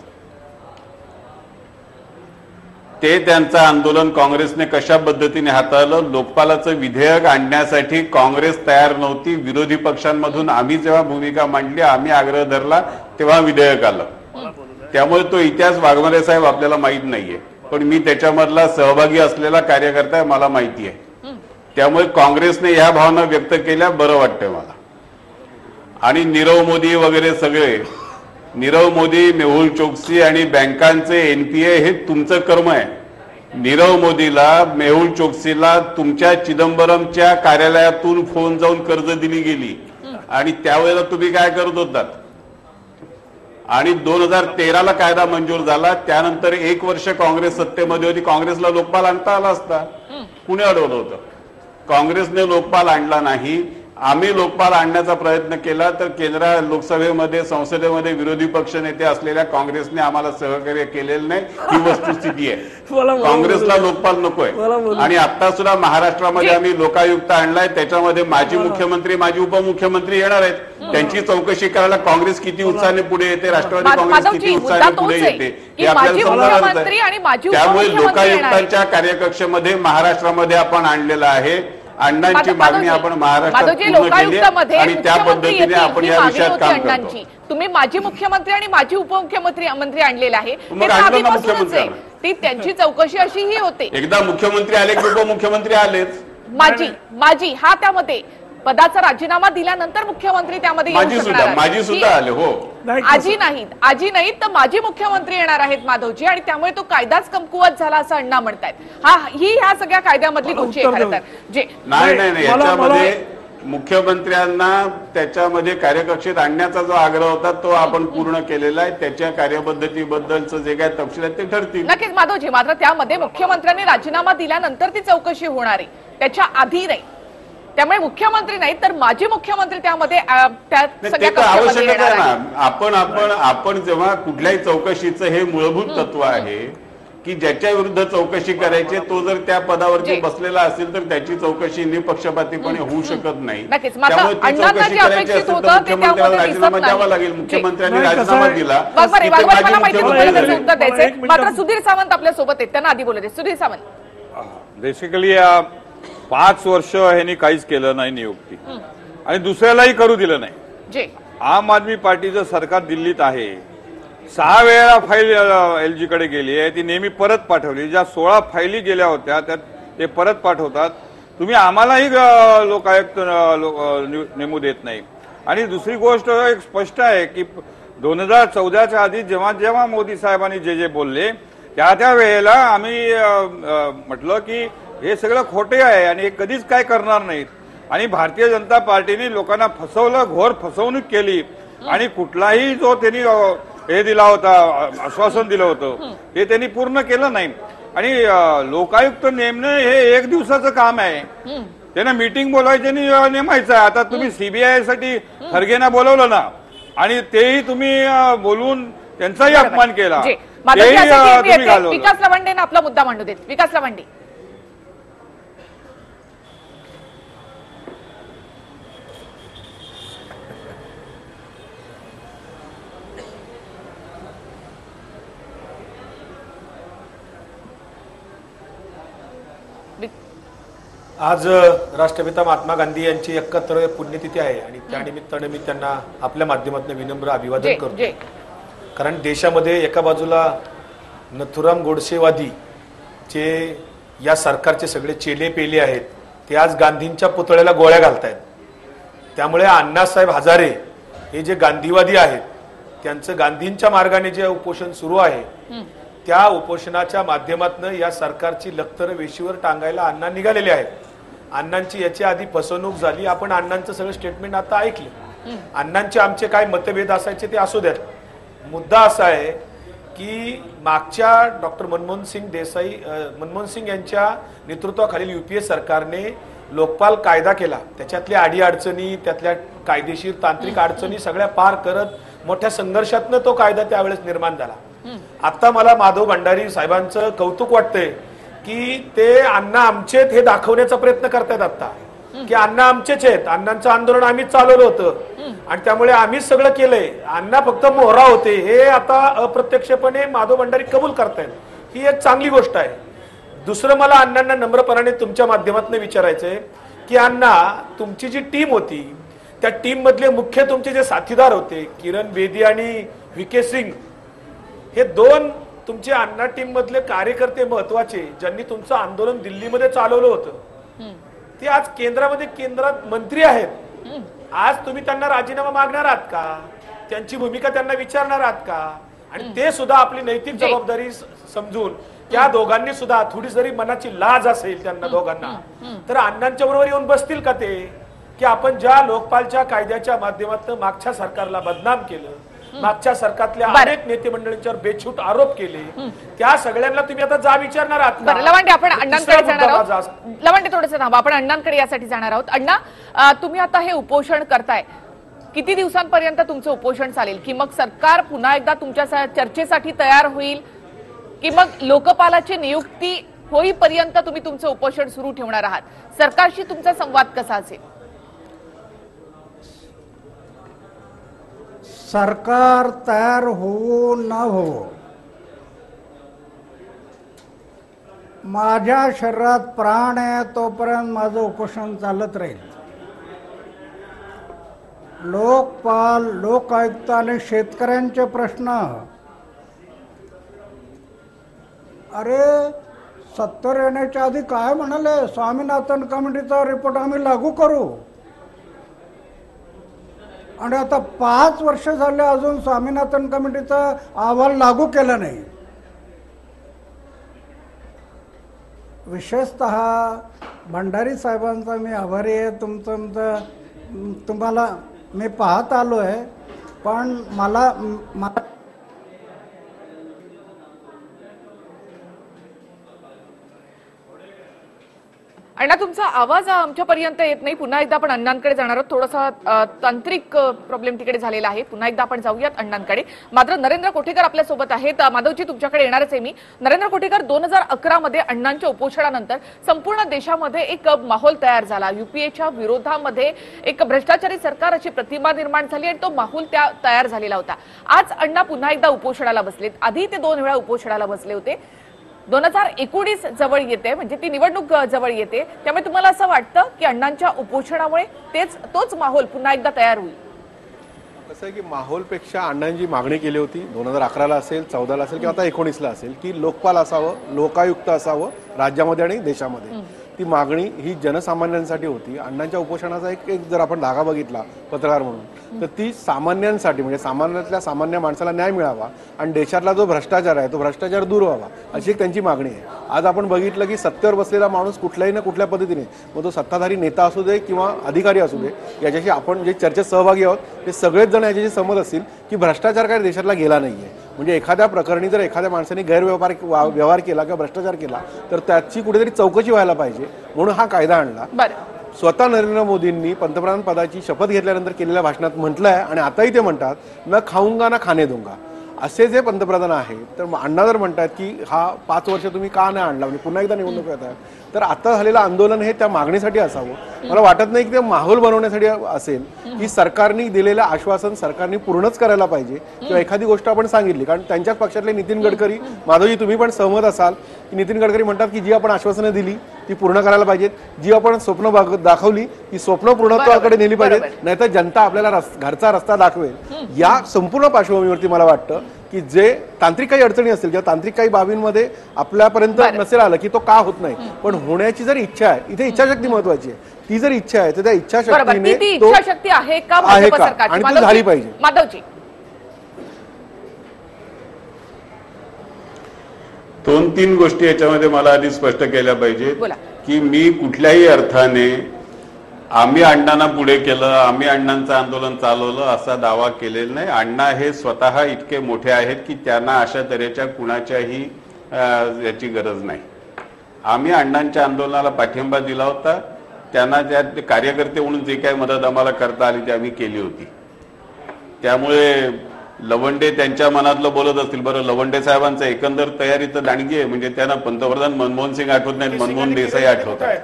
ते त्यांचं आंदोलन काँग्रेसने कशा पद्धतीने हाताळलं. लोकपालाचं विधेयक आणण्यासाठी काँग्रेस तयार नव्हती. विरोधी पक्षांमधून आम्ही जेव्हा भूमिका मांडली, आम्ही आग्रह धरला, तेव्हा विधेयक आलं. त्यामुळे तो इतिहास वाघमारे साहेब आपल्याला माहित नाहीये, पण मी त्याच्यामधला सहभागी असलेला कार्यकर्ता आहे, मला माहिती आहे. त्यामुळे काँग्रेसने ह्या भावना व्यक्त केल्या, बरं वाटतंय मला. आणि नीरव मोदी वगैरे सगळे, नीरव मोदी, मेहुल चोक्सी आणि बँकांचे एनपीए हे तुमचं कर्म आहे. नीरव मोदीला, मेहुल चोक्सीला तुमच्या चिदंबरमच्या कार्यालयातून फोन जाऊन कर्ज दिली गेली आणि त्यावेळेला तुम्ही काय करत होतात. आणि 2013ला कायदा मंजूर झाला, त्यानंतर 1 वर्ष काँग्रेस सत्तेमध्ये होती. काँग्रेसला लोकपाल आणता आला असता, कुणी अडवलं होतं? काँग्रेसने लोकपाल आणला नाही. आम्ही लोकपाल आणण्याचा प्रयत्न केला तर केंद्र लोकसभेमध्ये संसदेमध्ये विरोधी पक्ष नेते असलेल्या काँग्रेसने आम्हाला सहकार्य केलेलं नाही. ही वस्तुस्थिती आहे. काँग्रेसला लोकपाल नकोय. आणि आता सुद्धा महाराष्ट्रामध्ये आम्ही लोकायुक्त आणलाय, त्याच्यामध्ये माजी मुख्यमंत्री, माजी उपमुख्यमंत्री येणार आहेत. त्यांची चौकशी करायला काँग्रेस किती उत्साहाने पुढे येते, राष्ट्रवादी काँग्रेस किती उत्साहाने पुढे येते हे आपल्याला समजणारच आहे. त्यामुळे लोकायुक्तांच्या कार्यकक्षेमध्ये महाराष्ट्रामध्ये आपण आणलेलं आहे. अण्णांची मागणी आपण महाराष्ट्रात पूर्ण केली आणि त्या पद्धतीने आपण या विषयात काम करतो. तुम्ही माजी मुख्यमंत्री आणि माजी उपमुख्यमंत्री आणलेला आहे, ती त्यांची चौकशी अशी ही होते. एकदा मुख्यमंत्री आले की उपमुख्यमंत्री आलेच. माजी हा त्यामध्ये पदाचा राजीनामा दिल्यानंतर मुख्यमंत्री त्यामध्ये माजी सुद्धा आले. हो, आजी नाहीत तर माजी मुख्यमंत्री येणार आहेत माधवजी, आणि त्यामुळे तो कायदाच कमकुवत झाला असं अण्णा म्हणतायत. ह्या सगळ्या कायद्यामधली गोष्टी आहे खरं तर. जे नाही याच्यामध्ये मुख्यमंत्र्यांना त्याच्यामध्ये कार्यकक्षेत आणण्याचा जो आग्रह होता तो आपण पूर्ण केलेला आहे. त्याच्या कार्यपद्धतीबद्दलचं जे काय तपशील आहेत ते ठरतील. नक्कीच माधवजी, मात्र त्यामध्ये मुख्यमंत्र्यांनी राजीनामा दिल्यानंतर ती चौकशी होणार आहे, त्याच्या आधी नाही. त्यामुळे मुख्यमंत्री नाही तर माजी मुख्यमंत्री त्यामध्ये आवश्यकच आहे ना. आपण जेव्हा कुठल्याही चौकशीचं हे मूलभूत तत्व आहे की ज्याच्या विरुद्ध चौकशी करायची तो जर त्या पदावरती बसलेला असेल तर त्याची चौकशी निपक्षपातीपणे होऊ शकत नाही. त्यामुळे ती चौकशी करायची असेल तर मुख्यमंत्र्याला राजीनामा द्यावा लागेल. मुख्यमंत्र्यांनी राजीनामा दिला. मात्र सुधीर सावंत आपल्या सोबत आहेत, त्यांना आधी बोलत. सुधीर सावंत, बेसिकली 5 वर्ष ह्यांनी काहीच केलं नाही नियुक्ती, आणि दुसऱ्यालाही करू दिलं नाही. आम आदमी पार्टीचं सरकार दिल्लीत आहे. 6 वेळा फाईल LG कडे गेली आहे, ती नेहमी परत पाठवली. ज्या 16 फाईली गेल्या होत्या त्यात ते परत पाठवतात. तुम्ही आम्हालाही लोकायुक्त नेमू देत नाही. आणि दुसरी गोष्ट एक स्पष्ट आहे की 2014च्या आधी जेव्हा जेव्हा मोदी साहेबांनी जे बोलले त्या वेळेला आम्ही म्हटलं की हे सगळं खोटे आहे आणि हे कधीच काय करणार नाहीत. आणि भारतीय जनता पार्टीने लोकांना फसवलं, घोर फसवणूक केली. आणि कुठलाही जो त्यांनी हे दिला होता, आश्वासन दिलं होतं, हे त्यांनी पूर्ण केलं नाही. आणि लोकायुक्त नेमणं हे एक दिवसाचं काम आहे. त्यांना मीटिंग बोलायची आणि नेमायचं आहे. आता तुम्ही सीबीआय साठी खरगेंना बोलवलं ना, आणि तेही तुम्ही बोलून त्यांचाही अपमान केला. तुम्ही घालवलं. विकास लवांडेने आपला मुद्दा मांडू देत. विकास लवांडे, आज राष्ट्रपिता महात्मा गांधी यांची 71वी पुण्यतिथी आहे आणि त्यानिमित्ताने मी त्यांना आपल्या माध्यमातून विनम्र अभिवादन करतो. कारण देशामध्ये एका बाजूला नथुराम गोडसेवादी जे या सरकारचे सगळे चेले पेले आहेत, ते आज गांधींच्या पुतळ्याला गोळ्या घालतायत. त्यामुळे अण्णासाहेब हजारे हे जे गांधीवादी आहेत, त्यांचं गांधींच्या मार्गाने जे उपोषण सुरू आहे, त्या उपोषणाच्या माध्यमातून या सरकारची लखतर वेशीवर टांगायला अण्णा निघालेले आहेत. अण्णांची याच्या आधी फसवणूक झाली. आपण अण्णांचं सगळं स्टेटमेंट आता ऐकलं. अण्णांचे आमचे काय मतभेद असायचे ते असू द्यात. मुद्दा असा आहे की मागच्या डॉक्टर मनमोहन सिंग यांच्या नेतृत्वाखालील युपीए सरकारने लोकपाल कायदा केला. त्याच्यातल्या अडीअडचणी, त्यातल्या कायदेशीर तांत्रिक अडचणी सगळ्या पार करत मोठ्या संघर्षातनं तो कायदा त्यावेळेस निर्माण झाला. आता मला माधव भंडारी साहेबांचं कौतुक वाटतंय की ते अण्णा आमचेत हे दाखवण्याचा प्रयत्न करतायत आता, की अण्णा आमचेच आहेत, अण्णांचं आंदोलन आम्हीच चालवलं होतं आणि त्यामुळे आम्हीच सगळं केलंय, अण्णा फक्त मोहरा होते, हे आता अप्रत्यक्षपणे माधव भंडारी कबूल करतायत. ही एक चांगली गोष्ट आहे. दुसरं मला अण्णांना नम्रपणाने तुमच्या माध्यमातून विचारायचंय की अण्णा, तुमची जी टीम होती, त्या टीम मधले मुख्य तुमचे जे साथीदार होते, किरण बेदी आणि व्हीके सिंग, हे दोन तुमचे अण्णा टीम मधले कार्यकर्ते महत्वाचे, ज्यांनी तुमचं आंदोलन दिल्लीमध्ये चालवलं होतं, ते आज केंद्रात मंत्री आहेत. आज तुम्ही त्यांना राजीनामा मागणार आहात का? त्यांची भूमिका त्यांना विचारणार आहात का? आणि ते सुद्धा आपली नैतिक जबाबदारी समजून त्या दोघांनी सुद्धा थोडी जरी मनाची लाज असेल त्यांना दोघांना, तर अण्णांच्या बरोबर येऊन बसतील का ते? की आपण ज्या लोकपालच्या कायद्याच्या माध्यमातून मागच्या सरकारला बदनाम केलं, मागच्या सरकारतल्या अनेक नेते मंडळींच्यावर बेछूट आरोप केले, त्या सगळ्यांना तुम्ही आता जा विचारणार आहात का? लवांडे, आपण अण्णांकडे जाणार आहोत. लवांडे, थोडंसं थांबा, आपण अण्णांकडे यासाठी जाणार आहोत. अण्णा, तुम्ही आता हे उपोषण करताय, किती दिवसांपर्यंत तुमचं उपोषण चालेल? की मग सरकार पुन्हा एकदा तुमच्या चर्चेसाठी तयार होईल, की मग लोकपालाची नियुक्ती होईपर्यंत तुम्ही तुमचं उपोषण सुरू ठेवणार आहात? सरकारशी तुमचा संवाद कसा असेल? सरकार तयार हो न हो, माझ्या शरीरात प्राण आहे तोपर्यंत माझं उपोषण चालत राहील. लोकपाल, लोकायुक्त आणि शेतकऱ्यांचे प्रश्न, अरे सत्तर येण्याच्या आधी काय म्हणाले, स्वामीनाथन कमिटीचा रिपोर्ट आम्ही लागू करू, आणि आता 5 वर्ष झाले अजून स्वामीनाथन कमिटीचा अहवाल लागू केला नाही. विशेषतः भंडारी साहेबांचा मी आभारी आहे. तुम्हाला मी पाहत आलो आहे, पण मला अण्णा, तुमचा आवाज आमच्यापर्यंत येत नाही. पुन्हा एकदा आपण अण्णांकडे जाणार आहोत. थोडासा तांत्रिक प्रॉब्लेम तिकडे झालेला आहे. पुन्हा एकदा आपण जाऊयात अण्णांकडे. मात्र नरेंद्र कोठेकर आपल्या सोबत आहेत. माधवजी, तुमच्याकडे येणारच आहे मी. नरेंद्र कोठेकर, 2011 मध्ये अण्णांच्या उपोषणानंतर संपूर्ण देशामध्ये एक माहोल तयार झाला. युपीएच्या विरोधामध्ये एक भ्रष्टाचारी सरकार अशी प्रतिमा निर्माण झाली आणि तो माहोल तयार झालेला होता. आज अण्णा पुन्हा एकदा उपोषणाला बसलेत. आधी ते 2 वेळा उपोषणाला बसले होते. 2019 जवळ येते, म्हणजे ती निवडणूक जवळ येते, त्यामुळे तुम्हाला असं वाटतं की अण्णांच्या उपोषणामुळे तोच माहोल पुन्हा एकदा तयार होईल? कसं आहे की माहोलपेक्षा अण्णांची मागणी केली होती 2011ला असेल, 14ला असेल किंवा आता 19ला असेल, की लोकपाल असावं, लोकायुक्त असावं राज्यामध्ये आणि देशामध्ये. ती मागणी ही जनसामान्यांसाठी होती. अण्णांच्या उपोषणाचा एक जर आपण धागा बघितला पत्रकार म्हणून, तर ती सामान्यांसाठी, म्हणजे सामान्यातल्या सामान्य माणसाला न्याय मिळावा आणि देशातला जो भ्रष्टाचार आहे तो भ्रष्टाचार दूर व्हावा, अशी एक त्यांची मागणी आहे. आज आपण बघितलं की सत्तेवर बसलेला माणूस कुठल्याही ना कुठल्या पद्धतीने, मग तो सत्ताधारी नेता असू दे किंवा अधिकारी असू दे, याच्याशी आपण जे चर्चेत सहभागी आहोत ते सगळेच जण याच्याशी सहमत असतील की भ्रष्टाचार काय देशातला गेला नाहीये. म्हणजे एखाद्या प्रकरणी जर एखाद्या माणसाने व्यवहार केला किंवा भ्रष्टाचार केला तर त्याची कुठेतरी चौकशी व्हायला पाहिजे, म्हणून हा कायदा आणला. स्वतः नरेंद्र मोदींनी पंतप्रधान पदाची शपथ घेतल्यानंतर केलेल्या भाषणात म्हटलंय आणि आताही ते म्हणतात, न खाऊंगा ना खाणे दूंगा, असे जे पंतप्रधान आहेत. तर अण्णा जर म्हणतात की हा 5 वर्ष तुम्ही का नाही आणला, म्हणजे पुन्हा एकदा निवडणूक येत आहे, तर आता झालेलं आंदोलन हे त्या मागणीसाठी असावं. मला वाटत नाही की ते माहोल बनवण्यासाठी असेल की सरकारने दिलेलं आश्वासन सरकारने पूर्णच करायला पाहिजे किंवा एखादी गोष्ट आपण सांगितली. कारण त्यांच्याच पक्षातले नितीन गडकरी, माधवजी तुम्ही पण सहमत असाल की नितीन गडकरी म्हणतात की जी आपण आश्वासनं दिली ती पूर्ण करायला पाहिजेत, जी आपण स्वप्न दाखवली ती स्वप्न पूर्णत्वाकडे नेली पाहिजेत, नाहीतर जनता आपल्याला घरचा रस्ता दाखवेल. या संपूर्ण पार्श्वभूमीवरती मला वाटतं की जे तांत्रिक काही अडचणी असतील किंवा तांत्रिक काही बाबींमध्ये आपल्यापर्यंत नसेल आलं की तो का होत नाही, पण होण्याची जर इच्छा आहे, इथे इच्छाशक्ती महत्वाची आहे, ती जर इच्छा आहे तर त्या इच्छाशक्तीने इच्छाशक्ती आहे का आणि ती झाली पाहिजे. माधवजी, 2-3 गोष्टी याच्यामध्ये मला आधी स्पष्ट केल्या पाहिजेत की मी कुठल्याही अर्थाने आम्ही अण्णांना पुढे केलं, आम्ही अण्णांचं आंदोलन चालवलं असा दावा केलेला नाही. अण्णा हे स्वतः इतके मोठे आहेत की त्यांना अशा तऱ्हेच्या कुणाच्याही याची गरज नाही. आम्ही अण्णांच्या आंदोलनाला पाठिंबा दिला होता, त्यांना त्या कार्यकर्ते म्हणून जे काही मदत आम्हाला करता आली ती आम्ही केली होती. त्यामुळे लवंडे त्यांच्या मनातलं बोलत असतील. बरं, लवंडे साहेबांचं एकंदर तयारी तर दांडगी आहे, म्हणजे त्यांना पंतप्रधान मनमोहन सिंग आठवत नाहीत, मनमोहन देसाई आठवत आहेत,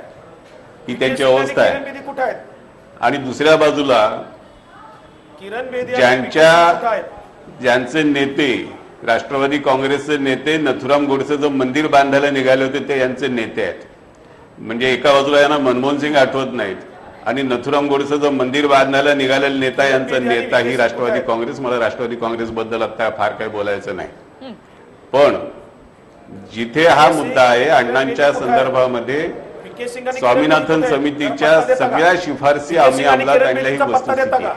ही त्यांची अवस्था आहे. आणि दुसऱ्या बाजूला ज्यांचे नेते, राष्ट्रवादी काँग्रेसचे नेते नथुराम गोडसेचं मंदिर बांधायला निघाले होते ते यांचे नेते आहेत. म्हणजे एका बाजूला यांना मनमोहन सिंग आठवत नाहीत आणि नथुराम गोडसेचं मंदिर बांधायला निघालेला नेता यांचा नेता ही राष्ट्रवादी काँग्रेस. मला राष्ट्रवादी काँग्रेस बद्दल आता फार काही बोलायचं नाही, पण जिथे हा मुद्दा आहे अण्णांच्या संदर्भामध्ये स्वामीनाथन समितीच्या सगळ्या शिफारसी आम्ही अंमलात आणल्या. ही वस्तुस्थिती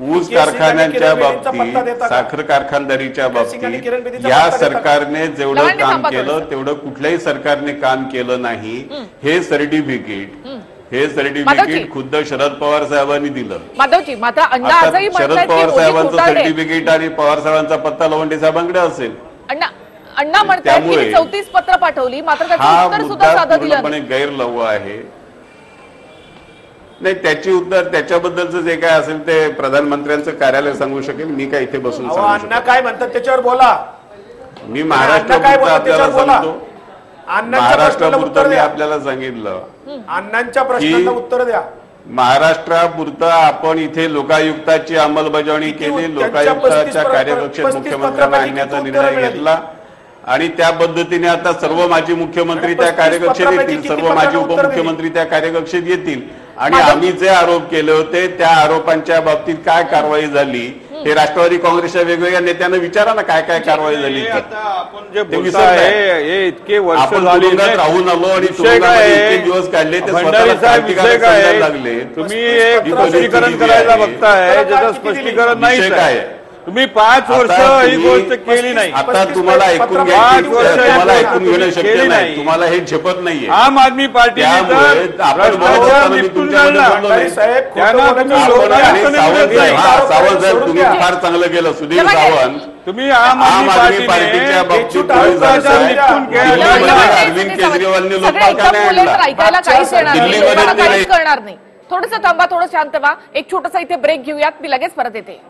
ऊस कारखान्यांच्या बाबतीत, साखर कारखानदारीच्या बाबतीत या सरकारने जेवढं काम केलं तेवढं कुठल्याही सरकारने काम केलं नाही. हे सर्टिफिकेट खुद्द शरद पवार साहेबांनी दिलं. शरद पवार साहेबांचं सर्टिफिकेट आणि पवार साहेबांचा पत्ता लवंडे साहेबांकडे असेल. अण्णा म्हणतात की 34 पत्र पाठवली, मात्र त्याचं उत्तर सुद्धा साधं दिलं नाही. गैरलव्य आहे. नाही, त्याची उत्तर त्याच्याबद्दलचं जे काय असेल ते प्रधानमंत्र्यांचं कार्यालय सांगू शकेल. मी काय इथे बसून अण्णा काय म्हणतात त्याच्यावर बोला. मी महाराष्ट्रापुरतं आपल्याला सांगतो, महाराष्ट्रापुरतं मी आपल्याला सांगितलं, अण्णांच्या प्रश्नांना उत्तर द्या. महाराष्ट्रापुरतं आपण इथे लोकायुक्ताची अंमलबजावणी केली, लोकायुक्ताच्या कार्यकक्षेत मुख्यमंत्र्यांना आणण्याचा निर्णय घेतला आणि त्या पद्धतीने आता सर्व माजी मुख्यमंत्री त्या कार्यकक्षेत येतील, सर्व माजी उपमुख्यमंत्री त्या कार्यकक्षेत येतील आणि आम्ही जे आरोप केले होते त्या आरोपांच्या बाबतीत काय कारवाई झाली हे राष्ट्रवादी काँग्रेसच्या वेगवेगळ्या नेत्यांना विचारा ना, काय काय कारवाई झाली. इतके वर्ष राहून आलो आणि इतके दिवस काढले ते स्वतःला लागले. तुम्ही एक स्पष्टीकरण करायला बघताय, ज्याचं स्पष्टीकरण नाही काय. तुम्ही 5 वर्ष ही गोष्ट केली नाही. आता तुम्हाला ऐकून घेणं शक्य नाही, तुम्हाला हे झेपत नाहीये. आम आदमी पार्टी सावंत साहेब तुम्ही फार चांगलं केलं. सुधीर सावंत तुम्ही आम आदमी पार्टीच्या बाबतीत अरविंद केजरीवालने लोकपाल करणार नाही. थोडंसं थांबा, थोडं शांत व्हा. एक छोटासा इथे ब्रेक घेऊयात, मी लगेच परत येते.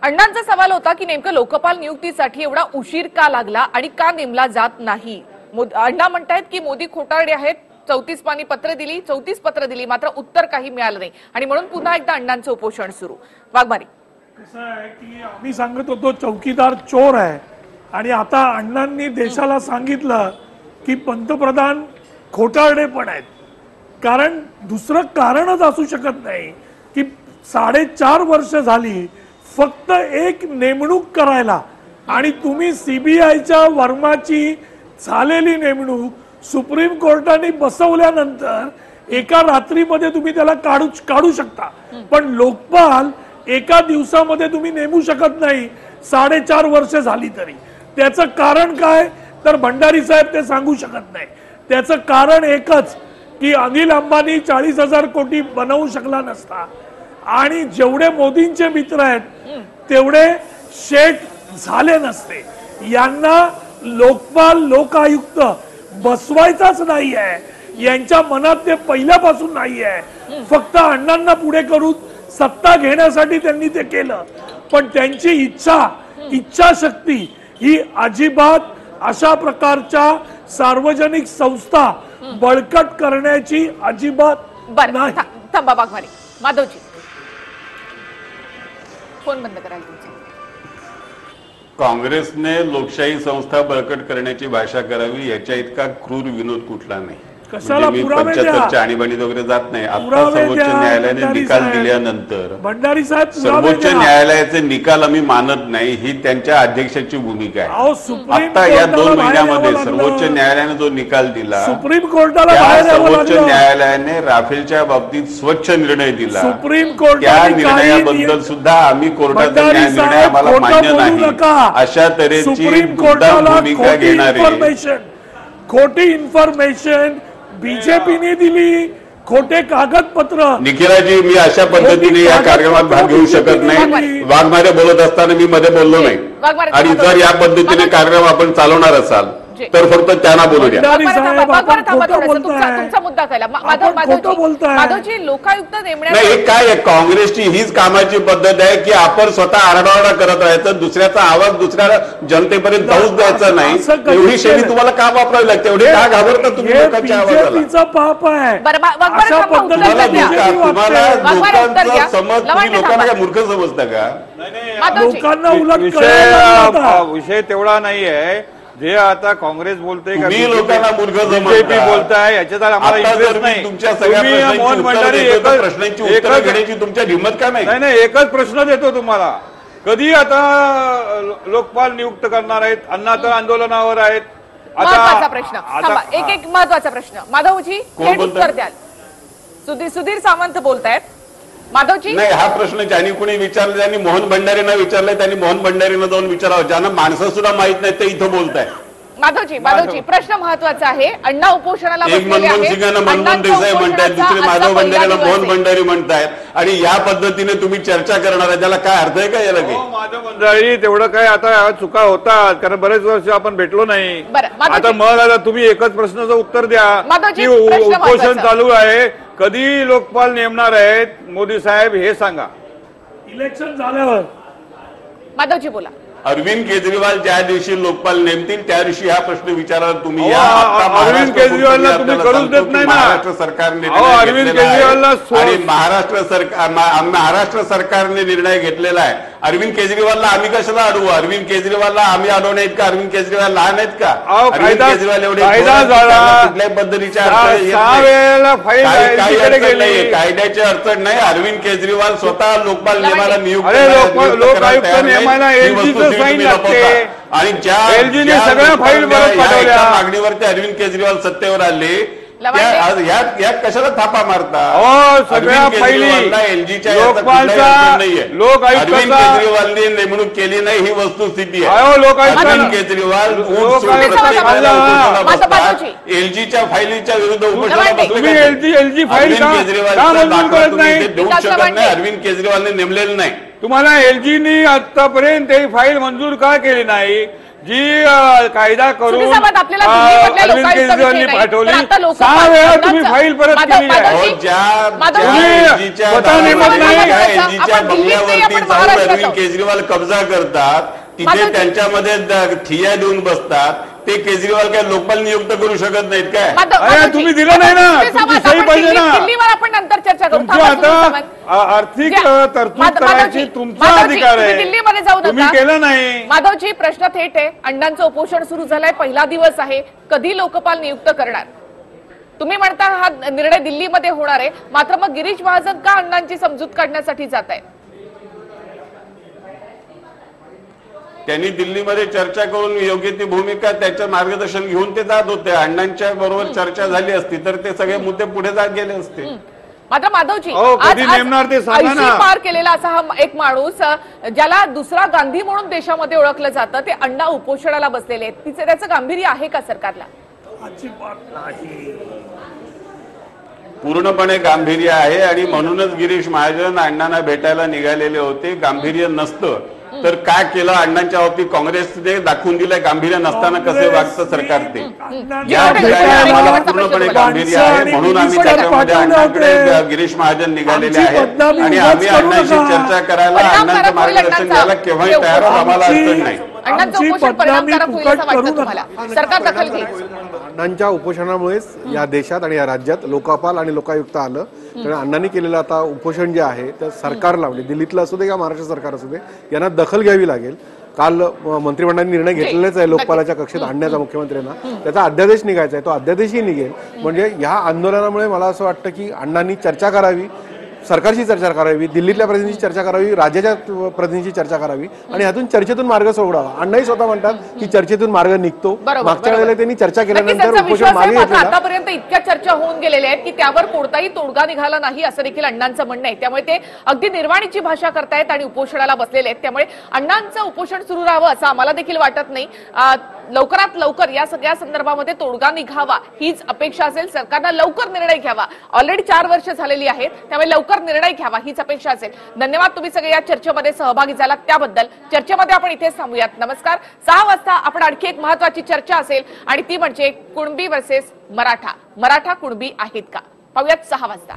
अण्णांचा सवाल होता की नेमकं लोकपाल नियुक्तीसाठी एवढा उशीर का लागला आणि का नेमला जात नाही. अण्णा म्हणतायत की मोदी खोटारडे आहेत, 34 पानी पत्र दिली, 34 पत्र दिली, मात्र उत्तर काही मिळालं नाही आणि म्हणून पुन्हा एकदा अण्णांचं उपोषण सुरू. वाघमारी, कसं आहे की आम्ही सांगत होतो चौकीदार चोर आहे आणि आता अण्णांनी देशाला सांगितलं की पंतप्रधान खोटारडे पण आहेत. कारण दुसरं कारणच असू शकत नाही की 4.5 वर्ष झाली फक्त एक नेमणूक करायला आणि तुम्ही सीबीआयच्या वर्माची झालेली नेमणूक सुप्रीम कोर्टाने बसवल्यानंतर एका रात्रीमध्ये तुम्ही त्याला काढू शकता, पण लोकपाल एका दिवसामध्ये तुम्ही नेमू शकत नाही 4.5 वर्ष झाली तरी. त्याचं कारण काय तर भंडारी साहेब ते सांगू शकत नाही. त्याचं कारण एकच की अनिल अंबानी 40,000 कोटी बनवू शकला नसता आणि जेवढे मोदींचे मित्र आहेत तेवढे शेठ झाले नसते. यांना लोकपाल लोकायुक्त बसवायचाच नाही आहे, यांच्या मनात ते पहिल्यापासून नाही आहे. फक्त अण्णांना पुढे करून सत्ता घेण्यासाठी त्यांनी ते केलं, पण त्यांची इच्छाशक्ती ही अजिबात अशा प्रकारच्या सार्वजनिक संस्था बळकट करण्याची अजिबात नाही. थांबा वाघमारे. माधवजी फोन बंद करायला तुमचा. काँग्रेसने लोकशाही संस्था बळकट करण्याची भाषा करावी याच्या इतका क्रूर विनोद कुठला नाही. कशाला मी पुरावे द्या. 75च्या आणीबाणीत वगैरे जात नाही. आता पुरावे सर्वोच्च द्या, न्यायालयाने भंडारी निकाल साहेब. दिल्यानंतर भंडारी साहेब सर्वोच्च न्यायालयाचे निकाल आम्ही मानत नाही ही त्यांच्या अध्यक्षाची भूमिका आहे. अहो, सुप्रीम आता या कोर्टाला 2 बाहेर महिन्यामध्ये यावं लागलं. सर्वोच्च न्यायालयाने जो निकाल दिला सुप्रीम कोर्टाला त्या बाहेर यावं सर्वोच्च लागलं. न्यायालयाने राफेलच्या बाबतीत स्वच्छ निर्णय दिला. सुप्रीम त्या कोर्टाने निर्णयाबद्दल सुद्धा आम्ही कोर्टाचा भंडारी न्याय निर्णय साहेब, आम्हाला खोटं मान्य बोलू नाही नका. अशा तऱ्हेची सुप्रीम दुर्दैव कोर्टाला भूमिका खोटी घेणारे इन्फॉर्मेशन बीजेपीने दिली, खोटे कागदपत्र. निखिलाजी, मी अशा पद्धतीने या कार्यक्रमात भाग घेऊ शकत नाही. वाघमारे बोलत असताना मी मध्ये बोललो नाही, आणि जर या पद्धतीने कार्यक्रम आपण चालवणार असाल तर फक्त त्यांना बोलू द्या. तुमचा मुद्दा कळला. माधवजी, लोकायुक्त नाही, नेमण्यात हे काय आहे, काँग्रेसची हीच कामाची पद्धत आहे की आपण स्वतः आरडाओरडा करत राहायचं, दुसऱ्याचा आवाज दुसऱ्याला जनतेपर्यंत जाऊच द्यायचा नाही. एवढी शैली तुम्हाला का वापरावी लागते? एवढी का घाबरता तुम्ही लोकांच्या आवाजाला? बीजेपीचा पाप आहे. वाघमारे अशा थांबा, उत्तर पद्धतीने द्या. तुम्हाला वाघमारे उत्तर द्या. लोकांचा समज, तुम्ही लोकांना काय मूर्ख समजता का? माधवजी, लोकांना उलट कळायला लागलं. विषय तेवढा नाहीये जे आता काँग्रेस बोलते का मी लोकांना मूर्ख समजता. बीजेपी बोलताय याच्यात आम्हाला आता इंटरेस्ट जर नाही. मी तुमच्या सगळ्या तुम्ही प्रश्नांची मोहन उत्तरं भंडारी देतो तर एकच प्रश्नांची उत्तरं घेण्याची तुमच्या हिंमत का नाही? नाही, एकच प्रश्न देतो तुम्हाला. कधी आता लोकपाल नियुक्त करणार आहेत? अण्णा तर आंदोलनावर आहेत. महत्वाचा प्रश्न. थांबा, एक महत्वाचा प्रश्न. माधवजी थेट उत्तर द्याल. सुधीर सावंत बोलतायत. माधवजी, नाही, हा प्रश्न ज्यांनी कोणी विचारला त्यांनी मोहन भंडारींना विचारलाय, त्यांनी मोहन भंडारींना जाऊन विचारावं. ज्यांना माणसं सुद्धा माहित नाही ते इथं बोलताय. माधवजी प्रश्न महत्वाचा आहे. अण्णा उपोषणाला एक मनमोहन सिंगांना मनमोहन देसाई म्हणतायत, दुसरे माधव भंडारीला मोहन भंडारी म्हणतायत, आणि या पद्धतीने तुम्ही चर्चा करणार आहे, त्याला काय अर्थ आहे का याला? माधव भंडारी तेवढं काय आता चुका होतात, कारण बरेच वर्ष आपण भेटलो नाही. आता मग आता तुम्ही एकच प्रश्नाचं उत्तर द्या की उपोषण चालू आहे, कधी लोकपाल नेमणार आहेत मोदी साहेब हे सांगा. इलेक्शन झाल्यावर. माधवजी बोला. अरविंद केजरीवाल ज्या दिवशी लोकपाल नेमतील त्या दिवशी हा प्रश्न विचारा तुम्ही. अरविंद केजरीवालला तुम्ही करूच देत नाही ना. महाराष्ट्र सरकारने अरविंद केजरीवालला आणि महाराष्ट्र सरकारने निर्णय घेतलेला आहे. अरविंद केजरीवालला आम्ही कशाला अडवू? अरविंद केजरीवालला आम्ही अडवणे आहेत का? अरविंद केजरीवाल लहान आहेत का? अरविंद केजरीवाल एवढे कुठल्याही पद्धतीच्या काही अडचण नाही, कायद्याची अडचण नाही. अरविंद केजरीवाल स्वतः लोकपाल नेमाला नियुक्त लोकायुक्त नेमायला एलजीचं साईन लागते, आणि ज्या सगळ्या फाईल मागणीवरती अरविंद केजरीवाल सत्तेवर आले यात कशाला थापा मारता? सगळ्या फाईली एलजीच्या लोकायुक्त अरविंद केजरीवालने नेमणूक केली नाही ही वस्तुस्थिती आहे. अरविंद केजरीवाल एलजीच्या फाईलीच्या विरुद्ध उपोषणाला बसले. एलजी फाईल देऊ शकत नाही. अरविंद केजरीवालने नेमलेलं नाही. तुम्हाला एलजीनी आतापर्यंत ही फाईल मंजूर का केली नाही जी कायदा करून अरविंद केजरीवालनी पाठवली? 6 वेळा तुम्ही फाईल परत केली आहे. एलजीच्या बंगल्यावरती जाऊन अरविंद केजरीवाल कब्जा करतात, तिथे त्यांच्यामध्ये ठिया देऊन बसतात. ते केजरीवाल काय लोकपाल नियुक्त करू शकत नाहीत काय? तुम्ही दिलं नाही ना, तुमची सही पाहिजे ना. दिल्लीवर आपण नंतर चर्चा करू. आता आर्थिक तरतूद करायची तुमचा अधिकार आहे, दिल्लीमध्ये जाऊ तुम्ही केलं नाही. माधवजी प्रश्न थेट आहे. अण्णांचं उपोषण सुरू झालंय, पहिला दिवस आहे, कधी लोकपाल नियुक्त करणार? तुम्ही म्हणता हा निर्णय दिल्लीमध्ये होणार आहे, मात्र मग गिरीश महाजन का अण्णांची समजूत काढण्यासाठी जात आहे? त्यांनी दिल्लीमध्ये चर्चा करून योग्य ती भूमिका त्याचं मार्गदर्शन घेऊन ते जात होते. अण्णांच्या बरोबर चर्चा झाली असती तर ते सगळे मुद्दे पुढे जात गेले असते. मात्र माधवजी, कधी नेमणार ते सांगा ना. 80 पार केलेला असा हा एक माणूस ज्याला दुसरा गांधी म्हणून देशामध्ये ओळखलं जातं, ते अण्णा उपोषणाला बसलेले आहेत. त्याचं गांभीर्य आहे का सरकारला? अजिबात नाही. पूर्णपणे गांभीर्य आहे आणि म्हणूनच गिरीश महाजन अण्णांना भेटायला निघालेले होते. गांभीर्य नसतं तर काय केलं अण्णांच्या बाबतीत काँग्रेसने दाखवून दिलंय गांभीर्य नसताना कसे वागतं सरकार ते. या ठिकाणी आम्हाला पूर्णपणे गांभीर्य आहे म्हणून आम्ही त्याच्यामध्ये अण्णांकडे गिरीश महाजन निघालेले आहेत आणि आम्ही अण्णांशी चर्चा करायला अण्णांचं मार्गदर्शन द्यायला केव्हाही तयार आहोत. आम्हाला अडचण नाही. अण्णांचं उपोषण परिणामकारक होईल असं वाटतं तुम्हाला? सरकार दखल घेईल? अण्णांच्या उपोषणामुळेच या देशात आणि या राज्यात लोकपाल आणि लोकायुक्त आलं. त्यामुळे अण्णांनी केलेलं आता उपोषण जे आहे त्या सरकारला म्हणजे दिल्लीतलं असू दे किंवा महाराष्ट्र सरकार असू दे यांना दखल घ्यावी लागेल. काल मंत्रिमंडळाने निर्णय घेतलेलाच आहे लोकपालाच्या कक्षेत आणण्याचा मुख्यमंत्र्यांना. त्याचा अध्यादेश निघायचा आहे, तो अध्यादेशही निघेल. म्हणजे ह्या आंदोलनामुळे मला असं वाटतं की अण्णांनी चर्चा करावी, सरकारशी चर्चा करावी, दिल्लीतल्या प्रतिनिधीची चर्चा करावी, राज्याच्या प्रतिनिधीची चर्चा करावी आणि ह्यातून चर्चेतून मार्ग सोडावा. अण्णाही स्वतः म्हणतात की चर्चेतून मार्ग निघतो. मागच्या वेळेला त्यांनी चर्चा केल्यानंतर उपोषण मागे घेतलं. आतापर्यंत इतक्या चर्चा होऊन गेलेल्या आहेत की त्यावर कोणताही तोडगा निघाला नाही असं देखील अण्णांचं म्हणणं आहे. त्यामुळे ते अगदी निर्वाणीची भाषा करतायत आणि उपोषणाला बसलेले आहेत. त्यामुळे अण्णांचं उपोषण सुरू राहावं असं आम्हाला देखील वाटत नाही. लवकरात लवकर या सगळ्या संदर्भामध्ये तोडगा निघावा हीच अपेक्षा असेल. सरकारनं लवकर निर्णय घ्यावा. ऑलरेडी 4 वर्ष झालेली आहेत, त्यामुळे लवकर निर्णय घ्यावा हीच अपेक्षा असेल. धन्यवाद तुम्ही सगळे या चर्चेमध्ये सहभागी झालात त्याबद्दल. चर्चेमध्ये आपण इथेच थांबूयात. नमस्कार. 6 वाजता आपण आणखी एक महत्त्वाची चर्चा असेल आणि ती म्हणजे कुणबी वर्सेस मराठा. मराठा कुणबी आहेत का? पाहूयात 6 वाजता.